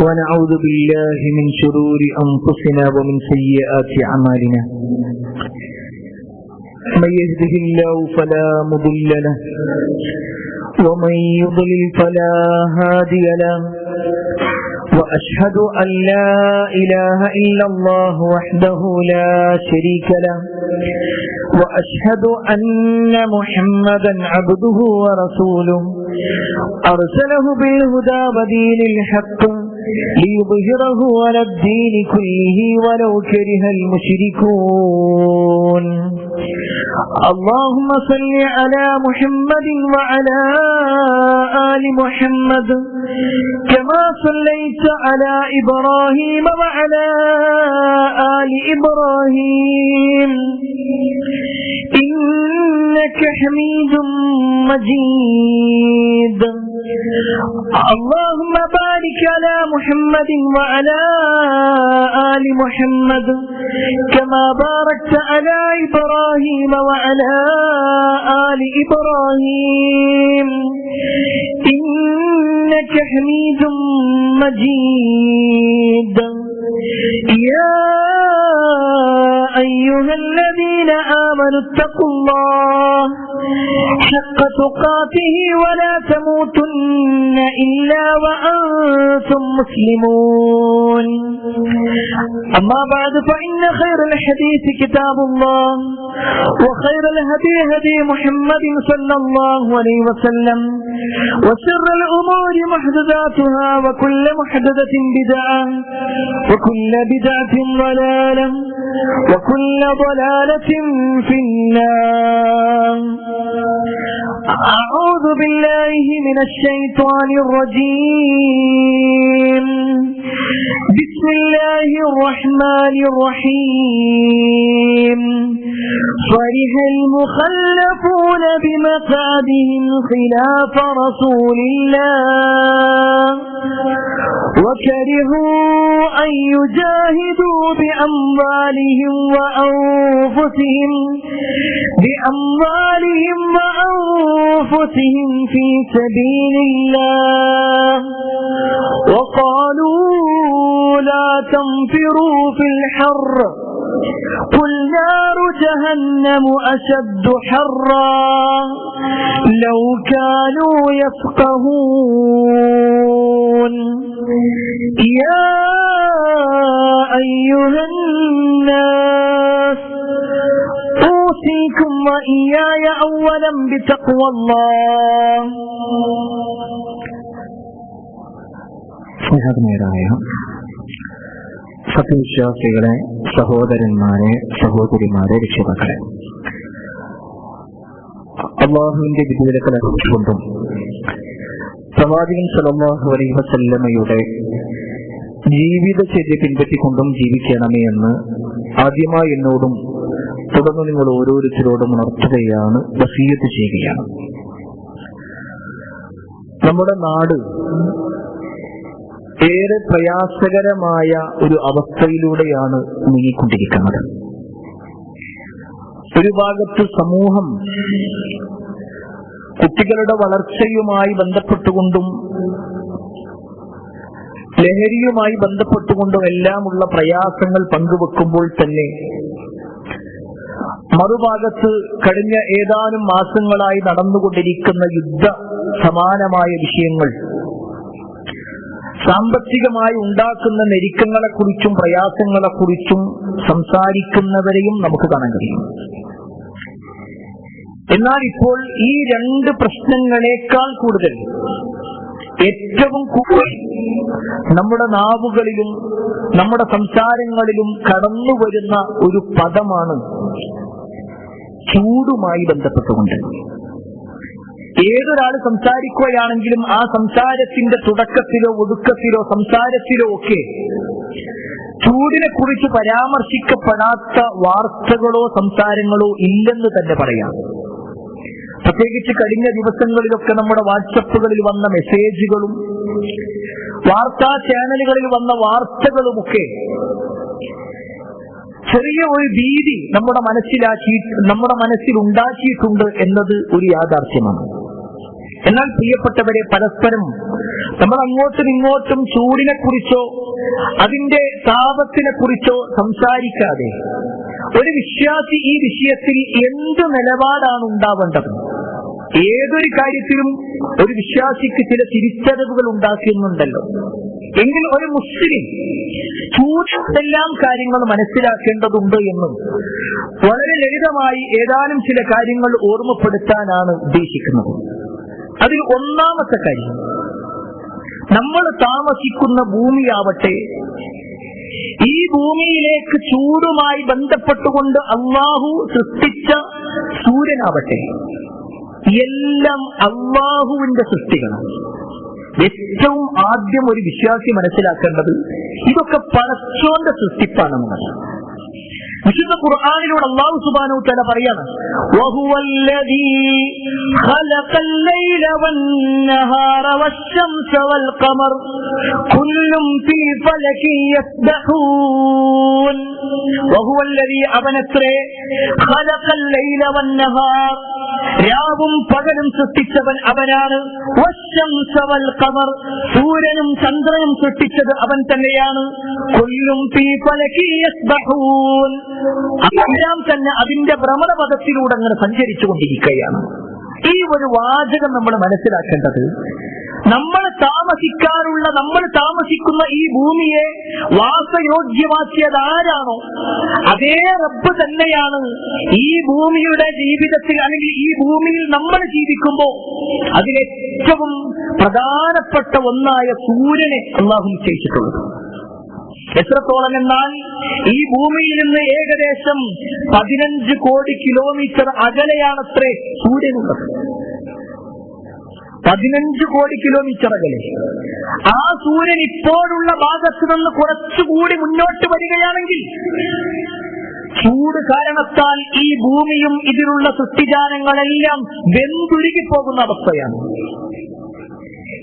ونعوذ بالله من شرور أنفسنا ومن سيئات أعمالنا من يهده الله فلا مضل له ومن يضلل فلا هادي له وأشهد أن لا إله إلا الله وحده لا شريك له وأشهد أن محمدا عبده ورسوله أرسله بالهدى ودين الحق ليظهره على الدين كله ولو كره المشركون. اللهم صل على محمد وعلى آل محمد كما صليت على إبراهيم وعلى آل إبراهيم إنك حميد مجيد. اللهم بارك على محمد وعلى آل محمد كما باركت على إبراهيم وعلى آل إبراهيم إنك حميد مجيد. يا أيها الذين آمنوا اتقوا الله حق تقاته ولا تموتن إلا وأنتم مسلمون. أما بعد فإن خير الحديث كتاب الله وخير الهدي هدي محمد صلى الله عليه وسلم وشر الأمور محدثاتها وكل محدثة بدعة وكل بدعة ضلالة وكل ضلالة في النار. أعوذ بالله من الشيطان الرجيم. بسم الله الرحمن الرحيم. فرح المخلفون بمقعدهم خلاف رسول الله وكرهوا أن يجاهدوا بأموالهم وأنفسهم في سبيل الله وقالوا لا تنفروا في الحر قل نار جهنم أشد حرا لو كانوا يفقهون. يا أيها الناس أوصيكم وإياي أولا بتقوى الله. സത്യവിശ്വാസികളെ, സഹോദരന്മാരെ, സഹോദരിമാരെ, രക്ഷിതാക്കളെ, അള്ളാഹുവിന്റെ വിധിവിലക്കൽ അറിയിച്ചുകൊണ്ടും പ്രവാചകൻ സല്ലല്ലാഹു അലൈഹി വസല്ലമയുടെ ജീവിതചര്യ പിൻപറ്റിക്കൊണ്ടും ജീവിക്കണമേ എന്ന് ആദ്യമായി എന്നോടും തുടർന്ന് നിങ്ങൾ ഓരോരുത്തരോടും ഉണർത്തുകയാണ്, വസിയ്യത്ത് ചെയ്യുകയാണ്. നമ്മുടെ നാട് ഏറെ പ്രയാസകരമായ ഒരു അവസ്ഥയിലൂടെയാണ് നീങ്ങിക്കൊണ്ടിരിക്കുന്നത്. ഒരു ഭാഗത്ത് സമൂഹം കുട്ടികളുടെ വളർച്ചയുമായി ബന്ധപ്പെട്ടുകൊണ്ടും ലഹരിയുമായി ബന്ധപ്പെട്ടുകൊണ്ടും എല്ലാമുള്ള പ്രയാസങ്ങൾ പങ്കുവെക്കുമ്പോൾ തന്നെ മറുഭാഗത്ത് കഴിഞ്ഞ ഏതാനും മാസങ്ങളായി നടന്നുകൊണ്ടിരിക്കുന്ന യുദ്ധ സമാനമായ വിഷയങ്ങൾ സാമ്പത്തികമായി ഉണ്ടാക്കുന്ന ഞെരുക്കങ്ങളെക്കുറിച്ചും പ്രയാസങ്ങളെക്കുറിച്ചും സംസാരിക്കുന്നവരെയും നമുക്ക് കാണാൻ കഴിയും. എന്നാൽ ഇപ്പോൾ ഈ രണ്ട് പ്രശ്നങ്ങളെക്കാൾ കൂടുതൽ ഏറ്റവും കൂടുതൽ നമ്മുടെ നാവുകളിലും നമ്മുടെ സംസാരങ്ങളിലും കടന്നു വരുന്ന ഒരു പദമാണ് ചൂടുമായി ബന്ധപ്പെട്ടുകൊണ്ട്. ഏതൊരാൾ സംസാരിക്കുകയാണെങ്കിലും ആ സംസാരത്തിന്റെ തുടക്കത്തിലോ ഒടുക്കത്തിലോ സംസാരത്തിലോ ഒക്കെ ചൂടിനെ കുറിച്ച് പരാമർശിക്കപ്പെടാത്ത വാർത്തകളോ സംസാരങ്ങളോ ഇല്ലെന്ന് തന്നെ പറയാം. പ്രത്യേകിച്ച് കഴിഞ്ഞ ദിവസങ്ങളിലൊക്കെ നമ്മുടെ വാട്സപ്പുകളിൽ വന്ന മെസ്സേജുകളും വാർത്താ ചാനലുകളിൽ വന്ന വാർത്തകളുമൊക്കെ ചെറിയ ഒരു ഭീതി നമ്മുടെ മനസ്സിൽ ഉണ്ടാക്കിയിട്ടുണ്ട് എന്നത് ഒരു യാഥാർത്ഥ്യമാണ്. എന്നാൽ പ്രിയപ്പെട്ടവരെ, പരസ്പരം നമ്മൾ അങ്ങോട്ടും ഇങ്ങോട്ടും ചൂടിനെ കുറിച്ചോ അതിന്റെ താപത്തിനെ കുറിച്ചോ സംസാരിക്കാതെ ഒരു വിശ്വാസി ഈ വിഷയത്തിൽ എന്ത് നിലപാടാണ് ഉണ്ടാവേണ്ടത്? ഏതൊരു കാര്യത്തിലും ഒരു വിശ്വാസിക്ക് ചില തിരിച്ചറിവുകൾ ഉണ്ടാക്കുന്നുണ്ടല്ലോ. എങ്കിൽ ഒരു മുസ്ലിം ചൂടെല്ലാം കാര്യങ്ങൾ മനസ്സിലാക്കേണ്ടതുണ്ട് എന്നും വളരെ ലളിതമായി ഏതാനും ചില കാര്യങ്ങൾ ഓർമ്മപ്പെടുത്താനാണ് ഉദ്ദേശിക്കുന്നത്. അതിൽ ഒന്നാമത്തെ കാര്യം, നമ്മൾ താമസിക്കുന്ന ഭൂമിയാവട്ടെ, ഈ ഭൂമിയിലേക്ക് ചൂടുമായി ബന്ധപ്പെട്ടുകൊണ്ട് അള്ളാഹു സൃഷ്ടിച്ച സൂര്യനാവട്ടെ, എല്ലാം അള്ളാഹുവിന്റെ സൃഷ്ടികളാണ്. ഏറ്റവും ആദ്യം ഒരു വിശ്വാസി മനസ്സിലാക്കേണ്ടത് ഇതൊക്കെ പടച്ചോന്റെ സൃഷ്ടിപ്പാണെന്നാണ്. വിശുദ്ധ ഖുർആനിലൂടെ അല്ലാഹു സുബ്ഹാനഹു വ തആല പറയാണ്, വഹുവല്ലദീ ഖലഖൽ ലൈല വന്നഹാറ വശംസ വൽ ഖമർ കുല്ലും ഫീ ഫലകിൻ യസ്ബഹൂൻ. വഹുവല്ലദീ അവനത്രേ ഖലഖൽ ലൈല വന്നഹാർ, രാവും പകലും സൃഷ്ടിച്ചവൻ അവനാണ്. വശംസ വൽ ഖമർ, സൂര്യനും ചന്ദ്രനും സൃഷ്ടിച്ചത് അവൻ തന്നെയാണ്. കുല്ലും ഫീ ഫലകിൻ യസ്ബഹൂൻ, എല്ലാം തന്നെ അതിന്റെ ഭ്രമണപഥത്തിലൂടെ അങ്ങനെ സഞ്ചരിച്ചു കൊണ്ടിരിക്കുകയാണ്. ഈ ഒരു വാചകം നമ്മൾ മനസ്സിലാക്കേണ്ടത്, നമ്മൾ താമസിക്കുന്ന ഈ ഭൂമിയെ വാസയോഗ്യമാക്കിയത് ആരാണോ അതേ റബ്ബ് തന്നെയാണ് ഈ ഭൂമിയുടെ ജീവിതത്തിൽ, അല്ലെങ്കിൽ ഈ ഭൂമിയിൽ നമ്മൾ ജീവിക്കുമ്പോൾ അതിലേറ്റവും പ്രധാനപ്പെട്ട ഒന്നായ സൂര്യനെ അല്ലാഹു നിശ്ചയിച്ചിട്ടുള്ളത്. എത്രത്തോളം എന്നാൽ ഈ ഭൂമിയിൽ നിന്ന് ഏകദേശം 15 കോടി കിലോമീറ്റർ അകലെയാണത്രേ സൂര്യനുള്ളത്. 15 കോടി കിലോമീറ്റർ അകലെ. ആ സൂര്യൻ ഇപ്പോഴുള്ള ഭാഗത്ത് നിന്ന് കുറച്ചുകൂടി മുന്നോട്ട് വരികയാണെങ്കിൽ ചൂട് കാരണത്താൽ ഈ ഭൂമിയും ഇതിലുള്ള സൃഷ്ടിജാലങ്ങളെല്ലാം വെന്തുരുകി പോകുന്ന അവസ്ഥയാണ്.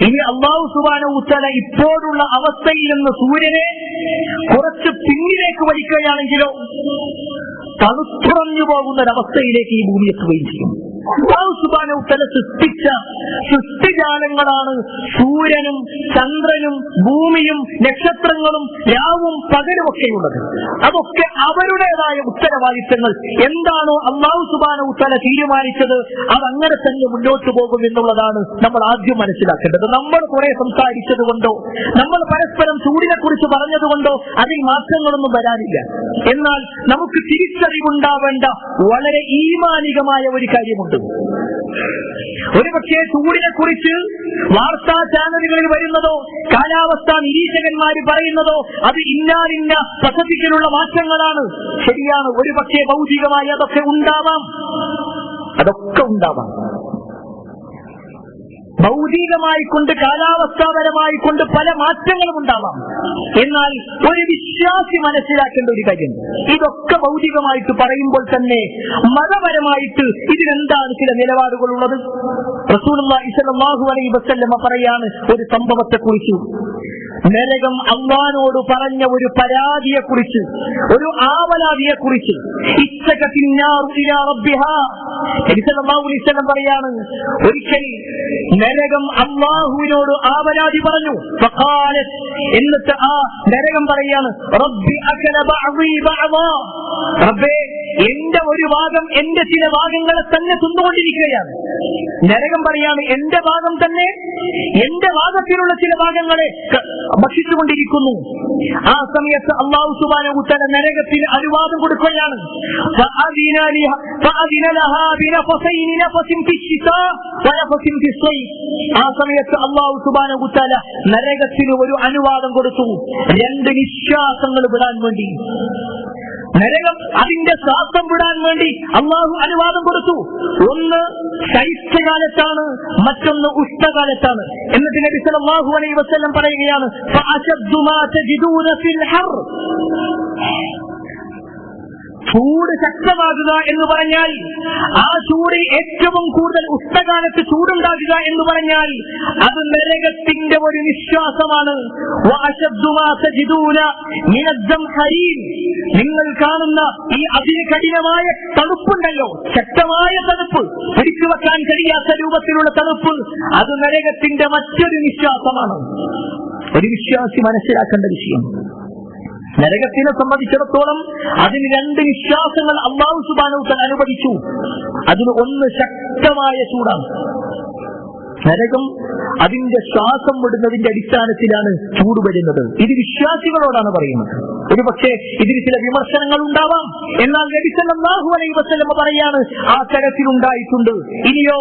ഇനി അല്ലാഹു സുബ്ഹാനഹു വ തആല ഇപ്പോഴുള്ള അവസ്ഥയിൽ നിന്ന് സൂര്യനെ കുറച്ച് പിന്നിലേക്ക് വലിക്കുകയാണെങ്കിലോ തണുത്തുറഞ്ഞു പോകുന്ന ഒരവസ്ഥയിലേക്ക് ഈ ഭൂമി എത്തുകയും ചെയ്യും. അല്ലാഹു സുബ്ഹാനഹു വ തആല സൃഷ്ടിച്ച സൃഷ്ടിജാലങ്ങളാണ് സൂര്യനും ചന്ദ്രനും ഭൂമിയും നക്ഷത്രങ്ങളും രാവും പകലുമൊക്കെയുള്ളത്. അതൊക്കെ അവരുടേതായ ഉത്തരവാദിത്തങ്ങൾ. എന്താണോ അല്ലാഹു സുബ്ഹാനഹു വ തആല തീരുമാനിച്ചത് അതങ്ങനെ തന്നെ മുന്നോട്ട് പോകും എന്നുള്ളതാണ് നമ്മൾ ആദ്യം മനസ്സിലാക്കേണ്ടത്. നമ്മൾ കുറെ സംസാരിച്ചത് കൊണ്ടോ നമ്മൾ പരസ്പരം ചൂടിനെ കുറിച്ച് പറഞ്ഞതുകൊണ്ടോ അതിൽ മാറ്റങ്ങളൊന്നും വരാനില്ല. എന്നാൽ നമുക്ക് തിരിച്ചറിവുണ്ടാവേണ്ട വളരെ ഈമാനികമായ ഒരു കാര്യമുണ്ട്. ഒരുപക്ഷെ ചൂടിനെ കുറിച്ച് വാർത്താ ചാനലുകളിൽ വരുന്നതോ കാലാവസ്ഥാ നിരീക്ഷകന്മാർ പറയുന്നതോ അത് ഇന്നാലിന്ന പസഫിക്കിലുള്ള മാറ്റങ്ങളാണ്. ശരിയാണ്, ഒരുപക്ഷെ ഭൗതികമായി അതൊക്കെ ഉണ്ടാവാം. ഭൗതികമായിക്കൊണ്ട് കാലാവസ്ഥാപരമായിക്കൊണ്ട് പല മാറ്റങ്ങളും ഉണ്ടാവാം. എന്നാൽ ഒരു വിശ്വാസി മനസ്സിലാക്കേണ്ട ഒരു കാര്യം, ഇതൊക്കെ ഭൗതികമായിട്ട് പറയുമ്പോൾ തന്നെ മതപരമായിട്ട് ഇതിനെന്താണ് ചില നിലപാടുകളുള്ളത്. റസൂലുള്ളാഹി സ്വല്ലല്ലാഹു അലൈഹി വസല്ലമ പറയാണ് ഒരു സംഭവത്തെക്കുറിച്ച്, നരകം അല്ലാഹുവോട് പറഞ്ഞ ഒരു പരാതിയെക്കുറിച്ച്, ഒരു ആവലാതിയെക്കുറിച്ച്. പറയാണ്, ഒരിക്കൽ നരകം അല്ലാഹുവിനോട് ആവലാതി പറഞ്ഞു. എന്നിട്ട് ആ നരകം പറയാണ്, റബ്ബേ, എന്റെ ഒരു ഭാഗം എന്റെ ചില ഭാഗങ്ങളെ തന്നെ തിന്നുകൊണ്ടിരിക്കുകയാണ്. നരകം പറയാണ്, എന്റെ ഭാഗം തന്നെ എന്റെ ഭാഗത്തിലുള്ള ചില ഭാഗങ്ങളെ ഭക്ഷിച്ചുകൊണ്ടിരിക്കുന്നു. ആ സമയത്ത് അല്ലാഹു സുബ്ഹാനഹു വ തആല നരകത്തിന് അനുവാദം കൊടുക്കുകയാണ്. ആ സമയത്ത് അല്ലാഹു സുബ്ഹാനഹു വ തആല നരകത്തിന് ഒരു അനുവാദം കൊടുത്തു, 2 നിശ്വാസങ്ങൾ വിടാൻ വേണ്ടി. നരകം അതിന്റെ ശ്വാസം വിടാൻ വേണ്ടി അല്ലാഹു അനുവാദം കൊടുത്തു. ഒന്ന് ശൈത്യകാലത്താണ്, മറ്റൊന്ന് ഉഷ്ണകാലത്താണ്. എന്നിട്ട് നബി സല്ലല്ലാഹു അലൈഹി വസല്ലം പറയുകയാണ്, ഫഅശദ്ദു മാ തജിദൂന ഫിൽ ഹർ. ചൂട് ശക്തമാകുക എന്ന് പറഞ്ഞാൽ, ആ ചൂട് ഏറ്റവും കൂടുതൽ ഉഷ്ണകാലത്ത് ചൂടുണ്ടാകുക എന്ന് പറഞ്ഞാൽ അത് നരകത്തിന്റെ ഒരു നിശ്വാസമാണ്. നിങ്ങൾ കാണുന്ന ഈ അതികഠിനമായ തണുപ്പുണ്ടല്ലോ, ശക്തമായ തണുപ്പ്, പിടിച്ചു വെക്കാൻ കഴിയാത്ത രൂപത്തിലുള്ള തണുപ്പ്, അത് നരകത്തിന്റെ മറ്റൊരു വിശ്വാസമാണ്. ഒരു വിശ്വാസി മനസ്സിലാക്കേണ്ട വിഷയം, നരകത്തിനെ സംബന്ധിച്ചിടത്തോളം അതിന് രണ്ട് വിശ്വാസങ്ങൾ അല്ലാഹു സുബ്ഹാനഹു വ തആല അനുവദിച്ചു. അതിന് ഒന്ന് ശക്തമായ ചൂടാണ്. നരകം അതിന്റെ ശ്വാസം വിടുന്നതിന്റെ അടിസ്ഥാനത്തിലാണ് ചൂട് വരുന്നത്. ഇത് വിശ്വാസികളോടാണ് പറയുന്നത്. ഒരു പക്ഷേ ഇതിന് ചില വിമർശനങ്ങൾ ഉണ്ടാവാം, എന്നാൽ നബി സല്ലല്ലാഹു അലൈഹി വസല്ലം പറയാണ് ആ തരത്തിലുണ്ടായിട്ടുണ്ട്. ഇനിയോ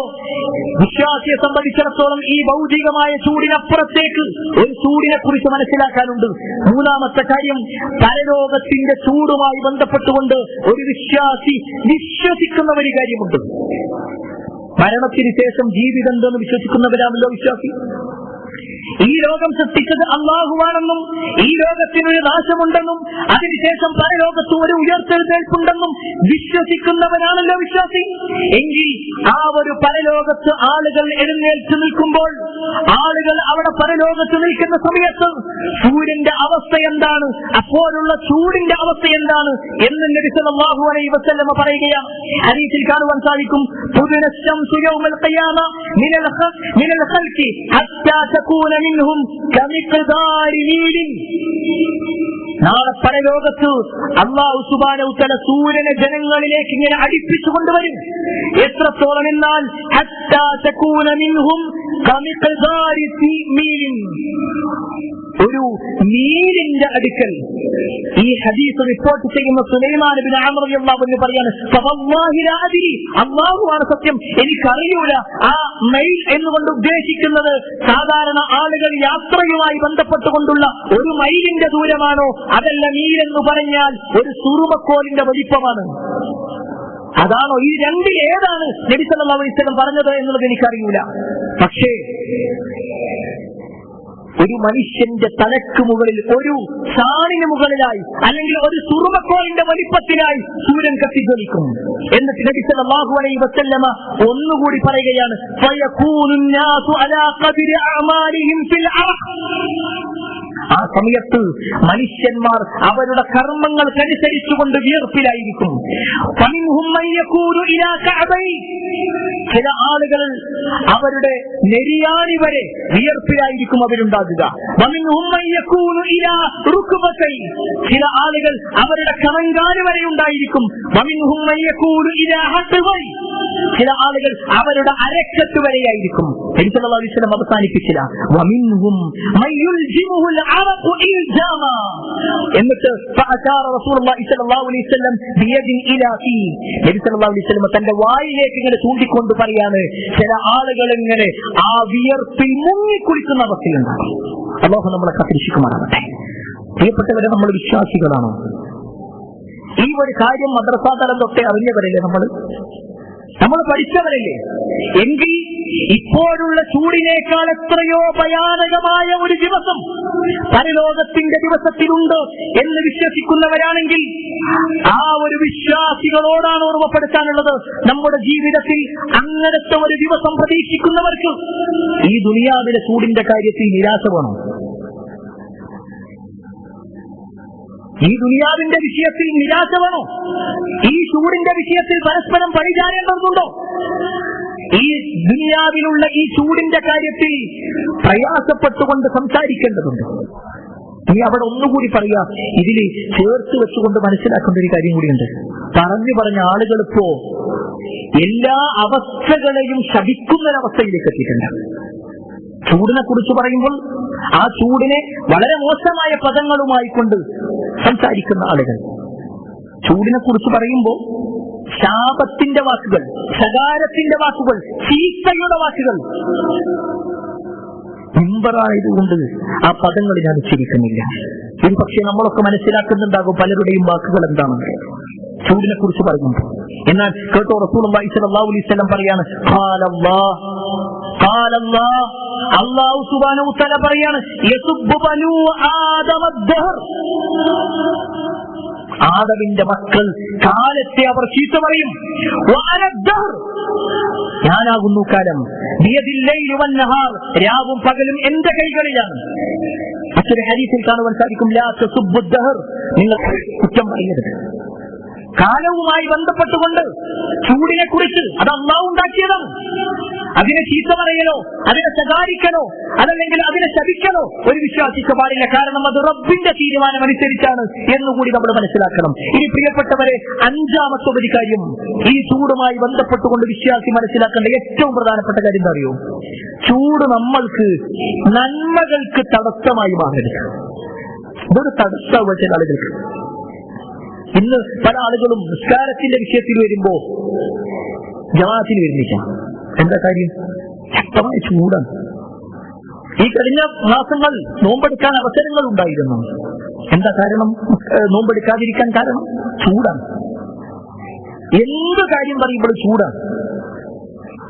വിശ്വാസിയെ സംബന്ധിച്ചിടത്തോളം ഈ ഭൗതികമായ ചൂടിനപ്പുറത്തേക്ക് ഒരു ചൂടിനെ കുറിച്ച് മനസ്സിലാക്കാനുണ്ട്. മൂന്നാമത്തെ കാര്യം, പരലോകത്തിന്റെ ചൂടുമായി ബന്ധപ്പെട്ടുകൊണ്ട് ഒരു വിശ്വാസി വിശ്വസിക്കുന്ന ഒരു കാര്യമുണ്ട്. മരണത്തിന് ശേഷം ജീവിതം എന്തെന്ന് വിശ്വസിക്കുന്നവരാണല്ലോ വിശ്വാസി. ഈ ലോകം സൃഷ്ടിച്ചത് അല്ലാഹുവാണെന്നും ഈ ലോകത്തിനൊരു നാശമുണ്ടെന്നും അതിനുശേഷം പരലോകത്ത് ഒരു ഉയർത്തെഴുന്നേൽപ്പുണ്ടെന്നും വിശ്വസിക്കുന്നവരാണല്ലോ വിശ്വാസി. എങ്കിൽ ആ ഒരു പരലോകത്ത് ആളുകൾ എഴുന്നേൽച്ച് നിൽക്കുമ്പോൾ, ആളുകൾ അവിടെ പരലോകത്ത് നിൽക്കുന്ന സമയത്ത് സൂര്യന്റെ അവസ്ഥ എന്താണ്, അപ്പോഴുള്ള ചൂടിന്റെ അവസ്ഥ എന്താണ് എന്ന് നബി സല്ലല്ലാഹു അലൈഹി വസല്ലം പറയുകയാണ്. ഹദീസിൽ കാണുവാൻ സാധിക്കും, തുദ്നശംസു യൗമൽ ഖിയാമ മിനൽ ഖൽഖി ഹത്താ തകൂന മിൻഹും കമിഖ്ദാരി നീലിൻ. നാളെ പരലോകത്ത് അല്ലാഹു സുബ്ഹാനഹു വ തആല സൂര്യനെ ജനങ്ങളിലേക്ക് ഇങ്ങനെ അടുപ്പിച്ചു കൊണ്ടുവരും. എത്രത്തോളം എന്നാൽ ഹത്താ തകൂന മിൻഹും കമിഖ്ദാരി നീലിൻ, ഒരു മീലിന്റെ അടുക്കൽ. ഈ ഹദീസ് റിപ്പോർട്ട് ചെയ്യുന്ന സുലൈമാൻ ഇബ്നു അംർ റളിയല്ലാഹു അൻഹു പറയാണ്, ഫവല്ലാഹി ലാ അദ്രി, അല്ലാഹുവാണ് സത്യം, എനിക്കറിയൂല ആ മൈൽ എന്നുകൊണ്ട് ഉദ്ദേശിക്കുന്നത് സാധാരണ ആളുകൾ യാത്രയുമായി ബന്ധപ്പെട്ടുകൊണ്ടുള്ള ഒരു മൈലിന്റെ ദൂരമാണോ, അതല്ല മീൽ എന്ന് പറഞ്ഞാൽ ഒരു സുറുമക്കോലിന്റെ വലിപ്പമാണ്, അതാണോ? ഈ രണ്ടിൽ ഏതാണ് നബി സല്ലല്ലാഹു അലൈഹി വസല്ലം പറഞ്ഞത് എന്നുള്ളത് എനിക്കറിയൂല. പക്ഷേ ഒരു മനുഷ്യന്റെ തലക്ക് മുകളിൽ, ഒരു ചാണിന് മുകളിലായി, അല്ലെങ്കിൽ ഒരു സുറുമക്കോലിന്റെ വലിപ്പത്തിലായി സൂര്യൻ കത്തിജ്വലിക്കും. എന്നിട്ട് നബി സല്ലല്ലാഹു അലൈഹി വസല്ലമ ഒന്നുകൂടി പറയുകയാണ്, ഫയകൂനുൻ നാസു അലാ ഖദ്രി അഅമാലിഹിം ഫിൽ അർദ്. ആ സമയത്ത് മനുഷ്യന്മാർ അവരുടെ കർമ്മങ്ങൾക്കനുസരിച്ചുകൊണ്ട് വിയർപ്പിലായിരിക്കും. ഫമിൻഹും മൻ യകൂനു ഇലാ കഅബൈ, ചില ആളുകൾ അവരുടെ നെരിയാണി വരെ വിയർപ്പിലായിരിക്കും അവരുണ്ടാകുക. വമിൻഹും മൻ യകൂനു ഇലാ റുക്ബതൈ, ചില ആളുകൾ അവരുടെ കണങ്കാല് വരെ ഉണ്ടായിരിക്കും. വമിൻഹും മൻ യകൂനു ഇലാ ഹഖ്വൈ, ചില ആളുകൾ അവരുടെ അരക്കത്ത് വരെയായിരിക്കും. നബി സല്ലല്ലാഹു അലൈഹി വസല്ലം അവസാനിപ്പിച്ചില്ല, വമിൻഹും മൻ യുൽജിമുൽ അറഖു ഇൽജാമാ. എന്നിട്ട് ഫഅശാറ റസൂലുള്ളാഹി സ്വല്ലല്ലാഹു അലൈഹി വസല്ലം ബിയദിൻ ഇലാ ഫീ, നബി സല്ലല്ലാഹു അലൈഹി വസല്ലം തന്റെ വായിലേക്ക് ഇങ്ങനെ ചൂണ്ടിക്കൊണ്ട് പറയാണ്, ചില ആളുകൾ ഇങ്ങനെ ആ വിയർപ്പിൽ മുങ്ങിക്കുളിക്കുന്ന അവസ്ഥയുണ്ടാകും. അല്ലാഹു നമ്മളെ കാത്തിരക്ഷിക്കുമാറാകട്ടെ. പ്രിയപ്പെട്ടവരെ, നമ്മൾ വിശ്വാസികളാണോ? ഈ ഒരു കാര്യം മദ്രസാ തലം തൊട്ടേ അറിഞ്ഞവരല്ലേ നമ്മൾ പഠിച്ചവരല്ലേ? എങ്കിൽ ഇപ്പോഴുള്ള ചൂടിനേക്കാൾ എത്രയോ ഭയാനകമായ ഒരു ദിവസം പരലോകത്തിന്റെ ദിവസത്തിലുണ്ട് എന്ന് വിശ്വസിക്കുന്നവരാണെങ്കിൽ ആ ഒരു വിശ്വാസികളോടാണ് ഓർമ്മപ്പെടുത്താനുള്ളത്. നമ്മുടെ ജീവിതത്തിൽ അങ്ങനത്തെ ഒരു ദിവസം പ്രതീക്ഷിക്കുന്നവർക്ക് ഈ ദുനിയാവിലെ ചൂടിന്റെ കാര്യത്തിൽ നിരാശ വേണം. ഈ ദുനിയാവിന്റെ വിഷയത്തിൽ നിരാശ വേണോ? ഈ ചൂടിന്റെ വിഷയത്തിൽ പരസ്പരം പരിചാരേണ്ടതുണ്ടോ? ഈ ദുനിയാവിലുള്ള ഈ ചൂടിന്റെ കാര്യത്തിൽ പ്രയാസപ്പെട്ടുകൊണ്ട് സംസാരിക്കേണ്ടതുണ്ട്. ഇനി അവിടെ ഒന്നുകൂടി പറയാ, ഇതിൽ ചേർത്ത് വെച്ചുകൊണ്ട് മനസ്സിലാക്കേണ്ട ഒരു കാര്യം കൂടിയുണ്ട്. പറഞ്ഞ ആളുകളിപ്പോ എല്ലാ അവസ്ഥകളെയും ശപിക്കുന്നൊരവസ്ഥയിലേക്ക് എത്തിയിട്ടുണ്ട്. ചൂടിനെ കുറിച്ച് പറയുമ്പോൾ ആ ചൂടിനെ വളരെ മോശമായ പദങ്ങളുമായി കൊണ്ട് സംസാരിക്കുന്ന ആളുകൾ, ചൂടിനെ കുറിച്ച് പറയുമ്പോൾ ശാപത്തിന്റെ വാക്കുകൾ, ശകാരത്തിന്റെ വാക്കുകൾ, ചീത്തയുടെ വാക്കുകൾ, മിമ്പറായതുകൊണ്ട് ആ പദങ്ങൾ ഞാൻ ഉച്ചരിക്കുന്നില്ല. ഒരു പക്ഷേ നമ്മളൊക്കെ മനസ്സിലാക്കുന്നുണ്ടാകും പലരുടെയും വാക്കുകൾ എന്താണെന്ന് ചൂടിനെ കുറിച്ച് പറയുമ്പോൾ. എന്നാൽ കേട്ടോ, റസൂലുള്ളാഹി സ്വല്ലല്ലാഹു അലൈഹി വസല്ലം പറയാണ്, അല്ലാഹു സുബ്ഹാനഹു വ തആല പറയാണ്, യസുബ്ബു ബനൂ ആദമ ദഹർ, ആദമിന്റെ മക്കൾ കാലത്തെ അവർ ചീത്ത പറയും. ഞാനാകുന്നു കാലം, രാവും പകലും എന്റെ കൈകളിലാണ്. മറ്റൊരു ഹദീസിൽ കാണുവാൻ സാധിക്കും, നിങ്ങൾ കുറ്റം പറയരുത്. കാലവുമായി ബന്ധപ്പെട്ടുകൊണ്ട് ചൂടിനെ കുറിച്ച് അത് അല്ലാഹു ഉണ്ടാക്കിയതാണ്. അതിനെ ചീത്ത പറയലോ അതിനെ ശകാരിക്കലോ അതല്ലെങ്കിൽ അതിനെ ശപിക്കലോ ഒരു വിശ്വാസിക്ക് പാടില്ല. കാരണം അത് റബ്ബിന്റെ തീരുമാനം അനുസരിച്ചാണ് എന്നുകൂടി നമ്മൾ മനസ്സിലാക്കണം. ഇനി പ്രിയപ്പെട്ടവരെ, അഞ്ചാമത്തെ ഒരു കാര്യം ഈ ചൂടുമായി ബന്ധപ്പെട്ടുകൊണ്ട് വിശ്വാസി മനസ്സിലാക്കേണ്ട ഏറ്റവും പ്രധാനപ്പെട്ട കാര്യം എന്താ അറിയോ? ചൂട് നമ്മൾക്ക് നന്മകൾക്ക് തടസ്സമായി മാറരുത്. ഇതൊരു തടസ്സമാവുക ചില ആളുകൾക്ക്. ഇന്ന് പല ആളുകളും നിസ്കാരത്തിന്റെ വിഷയത്തിൽ വരുമ്പോ ജമാഅത്തിന് വരുന്നില്ല. എന്താ കാര്യം? ശക്തമായ ചൂടാണ്. ഈ കഴിഞ്ഞ മാസങ്ങൾ നോമ്പെടുക്കാൻ അവസരങ്ങൾ ഉണ്ടായിരുന്നു. എന്താ കാരണം? നോമ്പെടുക്കാതിരിക്കാൻ കാരണം ചൂടാണ്. എന്ത് കാര്യം പറയുമ്പോൾ ചൂടാണ്.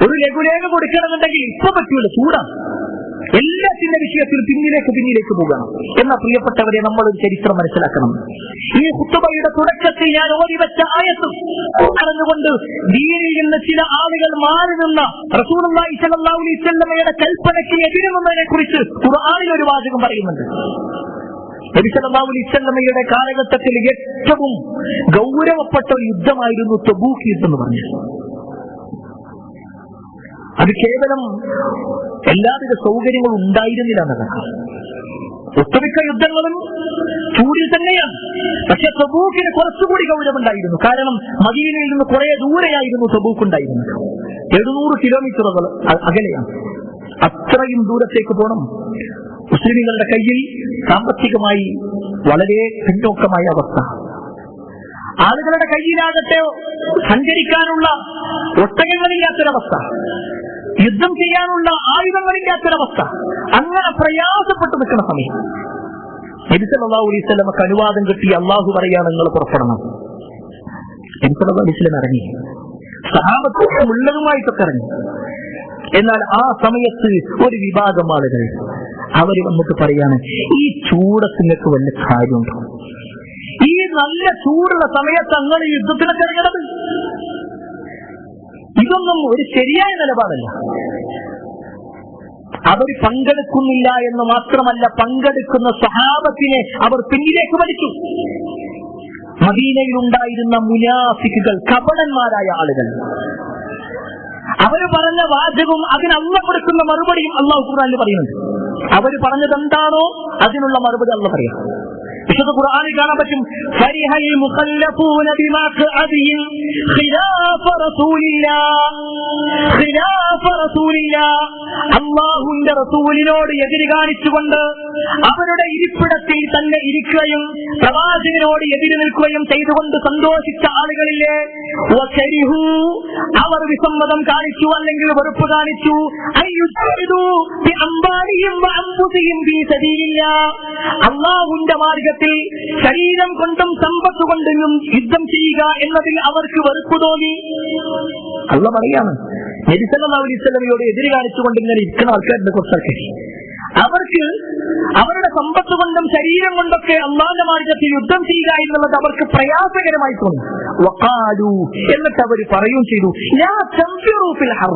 ഒരു ലഘുലേഖ കൊടുക്കണമെന്നുണ്ടെങ്കിൽ ഇപ്പൊ പറ്റൂല, ചൂടാണ്. എല്ലാത്തിന്റെ വിഷയത്തിൽ പിന്നിലേക്ക് പോകണം. എന്ന പ്രിയപ്പെട്ടവരെ, നമ്മളൊരു ചരിത്രം മനസ്സിലാക്കണം. ഈ ഖുത്ബയുടെ തുടക്കത്തിൽ ഞാൻ ഓതി വെച്ച ആയത്തും പറഞ്ഞുകൊണ്ട് ദീനിൽ നിന്ന് ചില ആളുകൾ മാറി നിന്ന റസൂലുള്ളാഹി സ്വല്ലല്ലാഹു അലൈഹി വസല്ലമയുടെ കൽപ്പനയ്ക്ക് എതിരുന്നതിനെ കുറിച്ച് ഖുർആനിൽ ഒരു വാചകം പറയുന്നുണ്ട്. നബി സല്ലല്ലാഹു അലൈഹി വസല്ലമയുടെ കാലഘട്ടത്തിൽ ഏറ്റവും ഗൗരവപ്പെട്ട ഒരു യുദ്ധമായിരുന്നു തബൂക്ക് യുദ്ധം എന്ന് പറഞ്ഞത്. അത് കേവലം എല്ലാവിധ സൗകര്യങ്ങളും ഉണ്ടായിരുന്നില്ല എന്നതാണ്. ഒട്ടുമിക്ക യുദ്ധങ്ങളും ചൂടിൽ തന്നെയാണ്. പക്ഷെ തബൂക്കിന് കുറച്ചുകൂടി ഗൗരവമുണ്ടായിരുന്നു. കാരണം മദീനയിൽ നിന്ന് കുറെ ദൂരെയായിരുന്നു തബൂക്ക് ഉണ്ടായിരുന്നത്. 700 കിലോമീറ്ററുകൾ അകലെയാണ്. അത്രയും ദൂരത്തേക്ക് പോകണം. മുസ്ലിമുകളുടെ കയ്യിൽ സാമ്പത്തികമായി വളരെ പിന്നോക്കമായ അവസ്ഥ. ആളുകളുടെ കയ്യിലാകട്ടെ സഞ്ചരിക്കാനുള്ള ഒട്ടകങ്ങളില്ലാത്തൊരവസ്ഥ, യുദ്ധം ചെയ്യാനുള്ള ആയുധങ്ങളില്ലാത്തൊരവസ്ഥ. അങ്ങനെ പ്രയാസപ്പെട്ടു നിൽക്കുന്ന സമയം നബി സല്ലല്ലാഹു അലൈഹി വസല്ലമക്ക് അനുവാദം കിട്ടി. അള്ളാഹു പറയാണ്, നിങ്ങൾ പുറപ്പെടണം. നബി സല്ലല്ലാഹു അലൈഹി വസല്ലം ഇറങ്ങി. സഹാബത്ത് ഉള്ളതുമായിട്ടൊക്കെ ഇറങ്ങി. എന്നാൽ ആ സമയത്ത് ഒരു വിഭാഗം ആളുകൾ അവര് വന്നിട്ട് പറയാണ്, ഈ ചൂടത്തിനൊക്കെ വല്ല കാര്യമുണ്ടോ? ഈ നല്ല ചൂടുള്ള സമയത്ത് അങ്ങനെ യുദ്ധത്തിനൊക്കെ ഇറങ്ങണത് ഇതൊന്നും ഒരു ശരിയായ നിലപാടല്ല. അവർ പങ്കെടുക്കുന്നില്ല എന്ന് മാത്രമല്ല, പങ്കെടുക്കുന്ന സ്വഹാബത്തിനെ അവർ പിന്നിലേക്ക് വലിച്ചു. മദീനയിലുണ്ടായിരുന്ന മുനാഫിക്കുകൾ, കപടന്മാരായ ആളുകൾ, അവർ പറഞ്ഞ വാചകവും അതിന് അല്ലാഹു കൊടുക്കുന്ന മറുപടിയും അല്ലാഹു ഖുർആനിൽ പറയുന്നുണ്ട്. അവർ പറഞ്ഞത് എന്താണോ അതിനുള്ള മറുപടി അല്ലാഹു പറയാം. വിശുദ്ധ ഖുർആനിൽ കാണാൻ പറ്റും, ഫരിഹൽ മുഖല്ലഫൂന ബിമാ ഖഅദിഹിം ഖിലാഫ റസൂലില്ലാഹ്, അല്ലാഹുവിന്റെ റസൂലിനോട് എതിര് കാണിച്ചുകൊണ്ട് അവരുടെ ഇരിപ്പിടത്തിൽ തന്നെ ഇരിക്കുകയും പ്രവാചകനോട് എതിര് നിൽക്കുകയും ചെയ്തുകൊണ്ട് സന്തോഷിച്ച ആളുകളിലെ വകരിഹു, അവർ വിസമ്മതം കാണിച്ചു അല്ലെങ്കിൽ വെറുപ്പ് കാണിച്ചു. അയ്യുജാഹിദു ബി അംവാലിഹിം വ അൻഫുസിഹിം ഫീ സബീലില്ലാഹ്, അല്ലാഹുവിന്റെ മാർഗ്ഗത്തിൽ ശരീരം കൊണ്ടും സമ്പത്ത് കൊണ്ടും യുദ്ധം ചെയ്യുക എന്നതിൽ അവർക്ക് വെറുപ്പ് തോന്നി. അല്ലാഹു പറയാണ്, നബി സല്ലല്ലാഹു അലൈഹി വസല്ലമയോട് എതിര് കാണിച്ചുകൊണ്ട് ഇങ്ങനെ ഇരിക്കുന്ന ആൾക്കാരുടെ കുറച്ചൊക്കെ അവർക്ക് അവരുടെ സമ്പത്ത് കൊണ്ടും ശരീരം കൊണ്ടൊക്കെ അല്ലാഹുവിന്റെ മാർഗ്ഗത്തിൽ യുദ്ധം ചെയ്യുക എന്നുള്ളത് അവർക്ക് പ്രയാസകരമായി തോന്നി. വഖാലു, എന്നിട്ട് അവർ പറയുകയും ചെയ്തു, ലാ തൻഫിറൂ ഫിൽ ഹർ,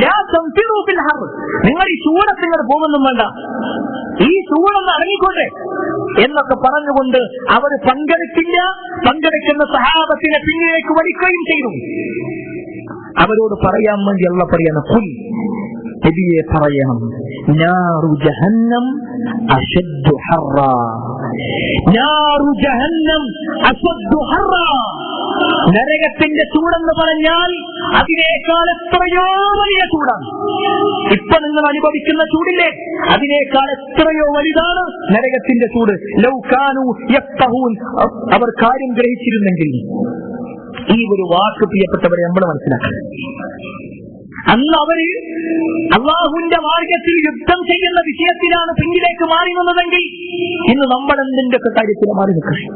ലാ തൻഫിറൂ ഫിൽ ഹർ, നിങ്ങൾ ഈ ചൂടത്ത് ഇങ്ങനെ പോകുന്നൊന്നും വേണ്ട, ഈ ചൂടൊന്ന് ഇറങ്ങിക്കൊണ്ടേ എന്നൊക്കെ പറഞ്ഞുകൊണ്ട് അവർ പങ്കെടുക്കില്ല. പങ്കെടുക്കുന്ന സഹാബത്തിനെ പിന്നിലേക്ക് വലിക്കുകയും ചെയ്തു. അവരോട് പറയാൻ വേണ്ടി അല്ലാഹു പറയാണ്, ഖുൽ, നബിയെ പറയണം, നാറു ജഹന്നം അശദ്ദു ഹർറാ, നാറു ജഹന്നം അശദ്ദു ഹർറാ, നരകത്തിന്റെ ചൂടെന്ന് പറഞ്ഞാൽ അതിനേക്കാൾ എത്രയോ വലിയ ചൂടാണ്. ഇപ്പൊ നിങ്ങൾ അനുഭവിക്കുന്ന ചൂടില്ലേ, അതിനേക്കാൾ എത്രയോ വലുതാണ് നരകത്തിന്റെ ചൂട്. ലൗ കാനൂ യഫ്ഖഹൂൻ, അവർ കാര്യം ഗ്രഹിച്ചിരുന്നെങ്കിൽ. ഈ ഒരു വാക്ക് പ്രിയപ്പെട്ടവരെ നമ്മൾ മനസ്സിലാക്കണം. അന്ന് അവര് അല്ലാഹുവിന്റെ മാർഗ്ഗത്തിൽ യുദ്ധം ചെയ്യുന്ന വിഷയത്തിലാണ് പിന്നിലേക്ക് മാറി വന്നതെങ്കിൽ ഇന്ന് നമ്മൾ എന്തിന്റെ ഒക്കെ കാര്യത്തിൽ മാറി നിൽക്കണം.